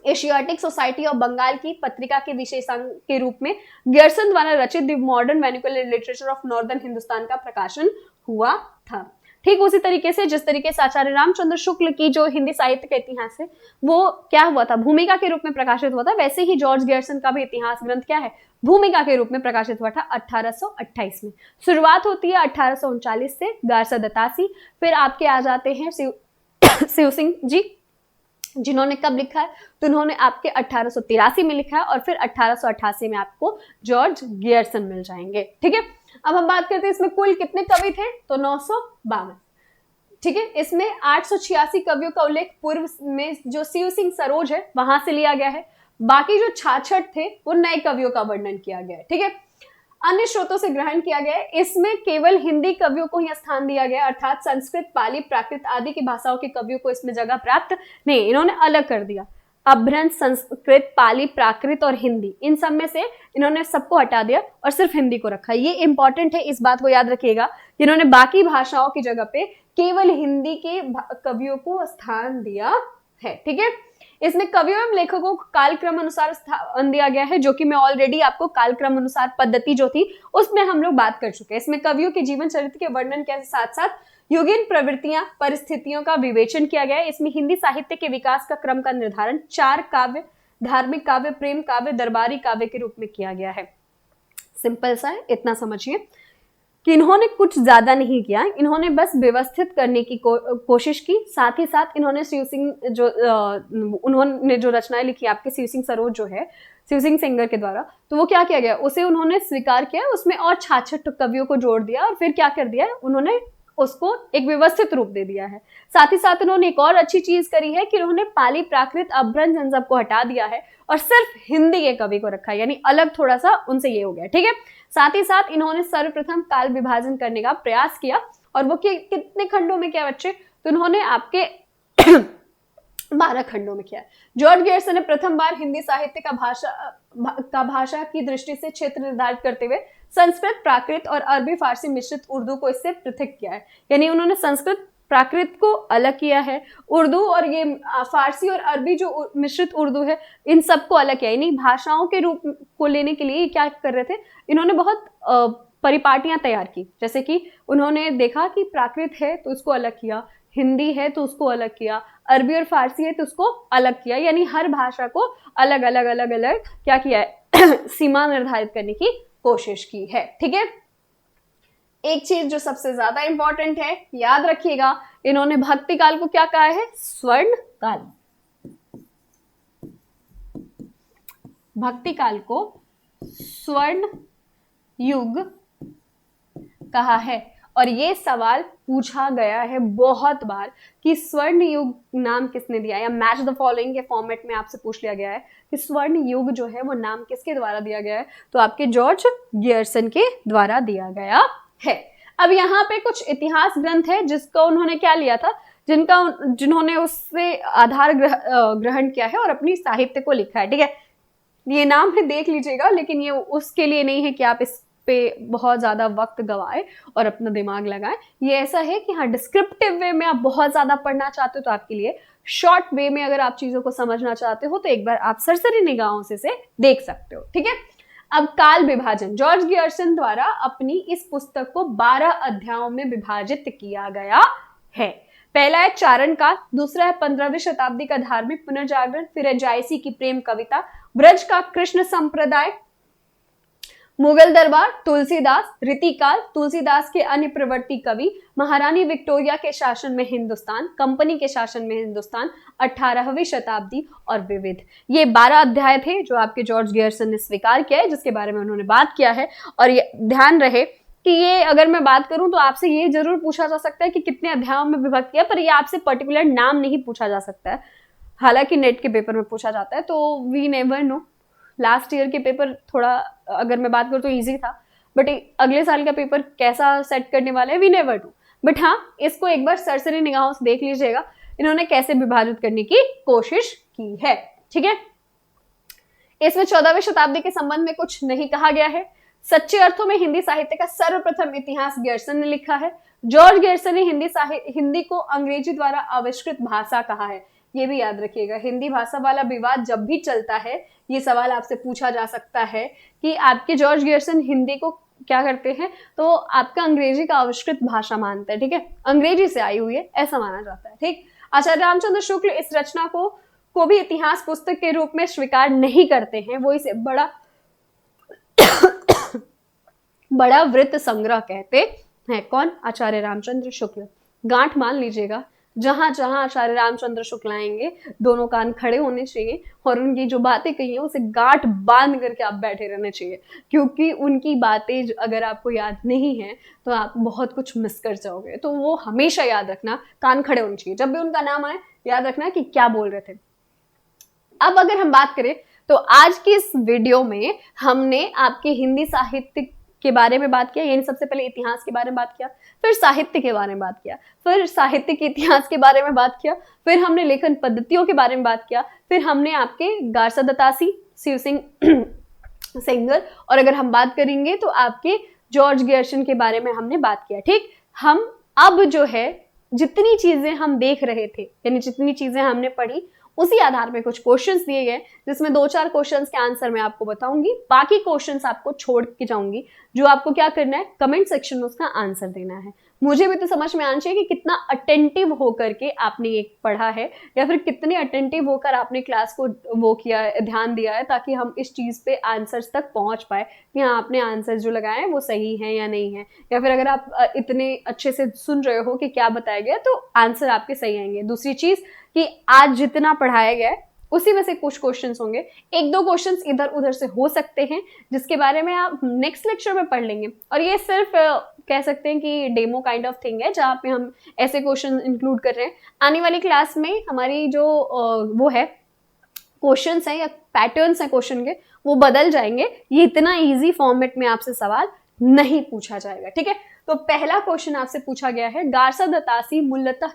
एशियाटिक सोसाइटी ऑफ बंगाल की पत्रिका के विशेषांक के रूप में गियर्सन द्वारा रचित the modern vernacular literature of northern Hindustan का प्रकाशन हुआ था। ठीक उसी तरीके से जिस तरीके से आचार्य रामचंद्र शुक्ल की जो हिंदी साहित्य का इतिहास है वो क्या हुआ था, भूमिका के रूप में प्रकाशित हुआ था, वैसे ही जॉर्ज गियर्सन का भी इतिहास ग्रंथ क्या है, भूमिका के रूप में प्रकाशित हुआ था 1828 में। शुरुआत होती है 1839 से, गारसा दत्तासी, फिर आपके आ जाते हैं शिव सिंह जी, जिन्होंने कब लिखा है, तो उन्होंने आपके 1883 में लिखा है और फिर 1888 में आपको जॉर्ज गियर्सन मिल जाएंगे। ठीक है, अब हम बात करते हैं इसमें कुल कितने कवि थे, तो 952। ठीक है, इसमें 886 कवियों का उल्लेख पूर्व में जो शिव सिंह सरोज है वहां से लिया गया है। बाकी जो 66 थे वो नए कवियों का वर्णन किया गया है। ठीक है, अन्य स्रोतों से ग्रहण किया गया है। इसमें केवल हिंदी कवियों को ही स्थान दिया गया, अर्थात संस्कृत, पाली, प्राकृत आदि की भाषाओं के कवियों को इसमें जगह प्राप्त नहीं, इन्होंने अलग कर दिया। अभ्रंश, संस्कृत, पाली, प्राकृत और हिंदी, इन सब में से इन्होंने सबको हटा दिया और सिर्फ हिंदी को रखा। ये इंपॉर्टेंट है, इस बात को याद रखिएगा। इन्होंने बाकी भाषाओं की जगह पे केवल हिंदी के कवियों को स्थान दिया है। ठीक है, इसमें कवियों एवं लेखकों को कालक्रम अनुसार स्थान दिया गया है, जो कि मैं ऑलरेडी आपको कालक्रम अनुसार पद्धति जो थी उसमें हम लोग बात कर चुके हैं। इसमें कवियों के जीवन चरित्र के वर्णन के साथ साथ युगीन प्रवृत्तियां, परिस्थितियों का विवेचन किया गया है। इसमें हिंदी साहित्य के विकास का क्रम का निर्धारण 4 काव्य, धार्मिक काव्य, प्रेम काव्य, दरबारी काव्य के रूप में किया गया है। सिंपल सा है, इतना समझिए कि इन्होंने कुछ ज्यादा नहीं किया, इन्होंने बस व्यवस्थित करने की कोशिश की। साथ ही साथ इन्होंने शिव सिंह जो उन्होंने जो रचनाएं लिखी आपके शिव सिंह सरोज जो है शिव सिंह सेंगर के द्वारा, तो वो क्या किया गया, उसे उन्होंने स्वीकार किया, उसमें और 66 कवियों को जोड़ दिया और फिर क्या कर दिया, उन्होंने उसको एक व्यवस्थित रूप दे दिया है। साथ ही साथ उन्होंने एक और अच्छी चीज करी है कि उन्होंने पाली, प्राकृत, अभ्रंश इन सब को हटा दिया है और सिर्फ हिंदी के कवि को रखा है, यानी अलग थोड़ा सा उनसे ये हो गया। ठीक है, साथ ही साथ इन्होंने सर्वप्रथम काल विभाजन करने का प्रयास किया और वो कितने खंडों में किया बच्चे, तो उन्होंने आपके 12 खंडों में किया। जॉर्ज गियर्सन ने प्रथम बार हिंदी साहित्य का भाषा की दृष्टि से क्षेत्र निर्धारित करते हुए संस्कृत, प्राकृत और अरबी फारसी मिश्रित उर्दू को इससे पृथक किया है। यानी उन्होंने संस्कृत, प्राकृत को अलग किया है, उर्दू और ये फारसी और अरबी जो मिश्रित उर्दू है इन सबको अलग किया। यानी भाषाओं के रूप को लेने के लिए क्या कर रहे थे, इन्होंने बहुत परिपाटियां तैयार की। जैसे कि उन्होंने देखा कि प्राकृत है तो उसको अलग किया, हिंदी है तो उसको अलग किया, अरबी और फारसी है तो उसको अलग किया। यानी हर भाषा को अलग अलग अलग अलग क्या किया है सीमा निर्धारित करने की कोशिश की है। ठीक है, एक चीज जो सबसे ज्यादा इंपॉर्टेंट है, याद रखिएगा, इन्होंने भक्ति काल को क्या कहा है, स्वर्ण काल। भक्ति काल को स्वर्ण युग कहा है और ये सवाल पूछा गया है बहुत बार कि स्वर्ण युग नाम किसने दिया, या मैच द फॉलोइंग के फॉर्मेट में आपसे पूछ लिया गया है कि स्वर्ण युग जो है वो नाम किसके द्वारा दिया गया है, तो आपके जॉर्ज गियर्सन के द्वारा दिया गया है। अब यहाँ पे कुछ इतिहास ग्रंथ है जिसको उन्होंने क्या लिया था, जिन्होंने उससे आधार ग्रहण किया है और अपनी साहित्य को लिखा है। ठीक है, ये नाम भी देख लीजिएगा, लेकिन ये उसके लिए नहीं है कि आप इस पे बहुत ज्यादा वक्त गवाए और अपना दिमाग लगाएं। ये ऐसा है कि हाँ, डिस्क्रिप्टिव वे में आप बहुत ज्यादा पढ़ना चाहते हो तो आपके लिए, शॉर्ट वे में अगर आप चीजों को समझना चाहते हो तो एक बार आप सरसरी निगाहों से देख सकते हो। ठीक है, अब काल विभाजन, जॉर्ज गियर्सन द्वारा अपनी इस पुस्तक को 12 अध्यायों में विभाजित किया गया है। पहला है चारण काल, दूसरा है 15वीं शताब्दी का धार्मिक पुनर्जागरण, फिर है जायसी की प्रेम कविता, ब्रज का कृष्ण संप्रदाय, मुगल दरबार, तुलसीदास, रीतिकाल, तुलसीदास के अन्य प्रवर्ती कवि, महारानी विक्टोरिया के शासन में हिंदुस्तान, कंपनी के शासन में हिंदुस्तान, 18वीं शताब्दी और विविध। ये 12 अध्याय थे जो आपके जॉर्ज गियर्सन ने स्वीकार किया है, जिसके बारे में उन्होंने बात किया है। और ये ध्यान रहे कि ये अगर मैं बात करूं तो आपसे ये जरूर पूछा जा सकता है कि कितने अध्यायों में विभक्त किया, पर ये आपसे पर्टिकुलर नाम नहीं पूछा जा सकता है। हालांकि नेट के पेपर में पूछा जाता है, तो we never know. Last year के पेपर थोड़ा अगर मैं बात करूँ तो इजी था, बट अगले साल का पेपर कैसा सेट करने वाला है वी नेवर डू। बट हाँ, इसको एक बार सरसरी निगाहों से देख लीजिएगा इन्होंने कैसे विभाजित करने की कोशिश की है। ठीक है, इसमें 14वीं शताब्दी के संबंध में कुछ नहीं कहा गया है। सच्चे अर्थों में हिंदी साहित्य का सर्वप्रथम इतिहास गियर्सन ने लिखा है। जॉर्ज गियर्सन ने हिंदी को अंग्रेजी द्वारा आविष्कृत भाषा कहा है। ये भी याद रखिएगा, हिंदी भाषा वाला विवाद जब भी चलता है ये सवाल आपसे पूछा जा सकता है कि आपके जॉर्ज गियर्सन हिंदी को क्या करते हैं, तो आपका अंग्रेजी का आविष्कृत भाषा मानते हैं। ठीक है, अंग्रेजी से आई हुई है ऐसा माना जाता है। ठीक, आचार्य रामचंद्र शुक्ल इस रचना को भी इतिहास पुस्तक के रूप में स्वीकार नहीं करते हैं, वो इसे बड़ा वृत्त संग्रह कहते हैं। कौन? आचार्य रामचंद्र शुक्ल। गांठ मान लीजिएगा, जहां जहां आचार्य रामचंद्र शुक्ल आएंगे दोनों कान खड़े होने चाहिए और उनकी जो बातें कही है उसे गांठ बांध करके आप बैठे रहने चाहिए, क्योंकि उनकी बातें अगर आपको याद नहीं है तो आप बहुत कुछ मिस कर जाओगे। तो वो हमेशा याद रखना, कान खड़े होने चाहिए, जब भी उनका नाम आए याद रखना कि क्या बोल रहे थे। अब अगर हम बात करें तो आज की इस वीडियो में हमने आपके हिंदी साहित्य के बारे में बात किया, यानी सबसे पहले इतिहास के बारे में बात किया, फिर साहित्य के बारे में बात किया, फिर साहित्य के इतिहास के बारे में बात किया, फिर हमने लेखन पद्धतियों के बारे में बात किया, फिर हमने आपके गारसा दत्तासी, शिव सिंह सेंगर, और अगर हम बात करेंगे तो आपके जॉर्ज ग्यर्सन के बारे में हमने बात किया। ठीक, हम अब जो है जितनी चीजें हम देख रहे थे, यानी जितनी चीजें हमने पढ़ी, उसी आधार पे कुछ क्वेश्चंस दिए गए, जिसमें 2-4 क्वेश्चंस के आंसर मैं आपको बताऊंगी, बाकी क्वेश्चंस आपको छोड़ के जाऊंगी। जो आपको क्या करना है, कमेंट सेक्शन में उसका आंसर देना है। मुझे भी तो समझ में आना चाहिए कि कितना अटेंटिव होकर के आपने ये पढ़ा है, या फिर कितने अटेंटिव होकर आपने क्लास को वो किया है, ध्यान दिया है, ताकि हम इस चीज पे आंसर्स तक पहुंच पाए कि हाँ आपने आंसर जो लगाए हैं वो सही है या नहीं है, या फिर अगर आप इतने अच्छे से सुन रहे हो कि क्या बताया गया तो आंसर आपके सही आएंगे। दूसरी चीज कि आज जितना पढ़ाया गया है उसी में से कुछ क्वेश्चंस होंगे, 1-2 क्वेश्चंस इधर उधर से हो सकते हैं, जिसके बारे में आप नेक्स्ट लेक्चर में पढ़ लेंगे। और ये सिर्फ कह सकते हैं कि डेमो काइंड ऑफ थिंग है, जहाँ पे हम ऐसे क्वेश्चन इंक्लूड कर रहे हैं। आने वाली क्लास में हमारी जो वो है क्वेश्चंस हैं या पैटर्न्स हैं क्वेश्चन के, वो बदल जाएंगे। ये इतना इजी फॉर्मेट में आपसे सवाल नहीं पूछा जाएगा। ठीक है, तो पहला क्वेश्चन आपसे पूछा गया है, गारसा दत्तासी मूलतः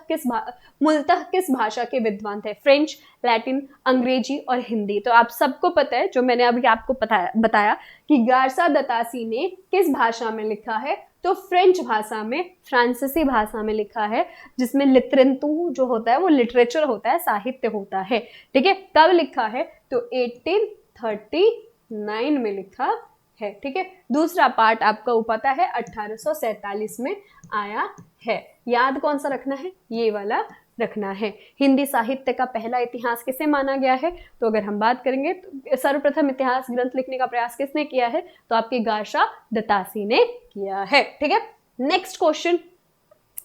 किस भाषा के विद्वान थे? फ्रेंच, लैटिन, अंग्रेजी और हिंदी। तो आप सबको पता है, जो मैंने अभी आपको बताया कि गारसा दत्तासी ने किस भाषा में लिखा है, तो फ्रेंच भाषा में, फ्रांसीसी भाषा में लिखा है, जिसमें लिटरेंतु जो होता है वो लिटरेचर होता है, साहित्य होता है। ठीक है, कब लिखा है? तो 1839 में लिखा है। ठीक है, दूसरा पार्ट आपका वो पता है 1847 में आया है। याद कौन सा रखना है? ये वाला रखना है। हिंदी साहित्य का पहला इतिहास किसे माना गया है? तो अगर हम बात करेंगे तो सर्वप्रथम इतिहास ग्रंथ लिखने का प्रयास किसने किया है? तो आपके गारसा दत्तासी ने किया है। ठीक है, नेक्स्ट क्वेश्चन,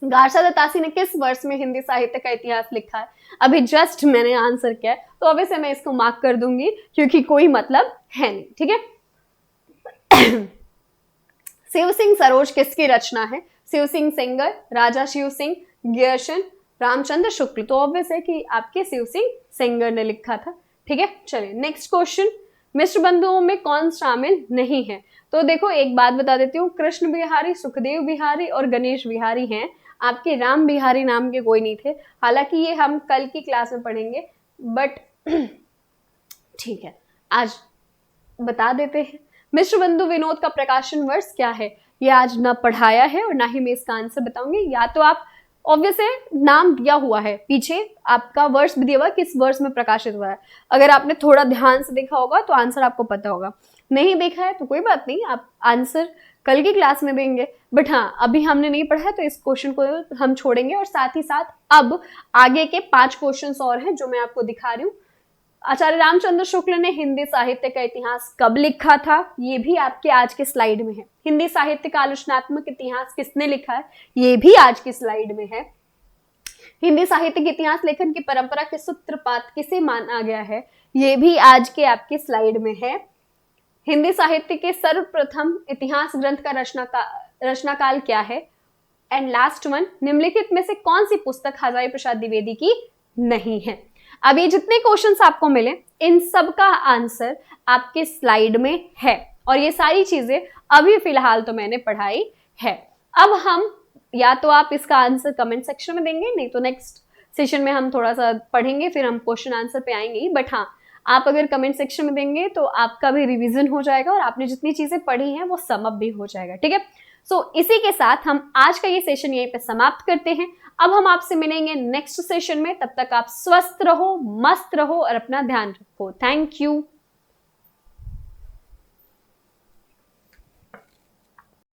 गारसा दत्तासी ने किस वर्ष में हिंदी साहित्य का इतिहास लिखा है? अभी जस्ट मैंने आंसर किया है, तो अभी से मैं इसको मार्क कर दूंगी क्योंकि कोई मतलब है नहीं। ठीक है, शिव सिंह सरोज किसकी रचना है? शिव सिंह सेंगर, राजा शिव सिंह, ग्यर्सन, रामचंद्र शुक्ल। तो ऑब्वियस है कि आपके शिव सिंह सेंगर ने लिखा था। ठीक है, चलिए नेक्स्ट क्वेश्चन, मिश्र बंधुओं में कौन शामिल नहीं है? तो देखो एक बात बता देती हूँ, कृष्ण बिहारी, सुखदेव बिहारी और गणेश बिहारी हैं, आपके राम बिहारी नाम के कोई नहीं थे। हालांकि ये हम कल की क्लास में पढ़ेंगे, बट ठीक है आज बता देते हैं। मिश्र बंधु विनोद का प्रकाशन वर्ष क्या है? ये आज ना पढ़ाया है और ना ही मैं इसका आंसर बताऊंगी। या तो आप ऑब्वियस है, नाम दिया हुआ है, पीछे आपका वर्ष भी दिया हुआ है, किस वर्ष में प्रकाशित हुआ है। अगर आपने थोड़ा ध्यान से देखा होगा तो आंसर आपको पता होगा, नहीं देखा है तो कोई बात नहीं, आप आंसर कल की क्लास में देंगे। बट हाँ, अभी हमने नहीं पढ़ा है तो इस क्वेश्चन को हम छोड़ेंगे। और साथ ही साथ अब आगे के 5 क्वेश्चन और हैं जो मैं आपको दिखा रही हूँ। आचार्य रामचंद्र शुक्ल ने हिंदी साहित्य का इतिहास कब लिखा था? ये भी आपके आज के स्लाइड में है। हिंदी साहित्य का आलोचनात्मक इतिहास किसने लिखा है? ये भी आज की स्लाइड में है। हिंदी साहित्य के इतिहास लेखन की परंपरा के सूत्रपात किसे माना गया है? ये भी आज के आपके स्लाइड में है। हिंदी साहित्य के सर्वप्रथम इतिहास ग्रंथ का रचनाकाल क्या है? एंड लास्ट वन, निम्नलिखित में से कौन सी पुस्तक हजारी प्रसाद द्विवेदी की नहीं है? अब ये जितने क्वेश्चंस आपको मिले, इन सब का आंसर आपके स्लाइड में है, और ये सारी चीजें अभी फिलहाल तो मैंने पढ़ाई है। अब हम या तो आप इसका आंसर कमेंट सेक्शन में देंगे, नहीं तो नेक्स्ट सेशन में हम थोड़ा सा पढ़ेंगे, फिर हम क्वेश्चन आंसर पे आएंगे। बट हाँ, आप अगर कमेंट सेक्शन में देंगे तो आपका भी रिवीजन हो जाएगा और आपने जितनी चीजें पढ़ी हैं वो सम अप भी हो जाएगा। ठीक है, सो इसी के साथ हम आज का ये सेशन यहीं पे समाप्त करते हैं। अब हम आपसे मिलेंगे नेक्स्ट सेशन में, तब तक आप स्वस्थ रहो, मस्त रहो और अपना ध्यान रखो। Thank you.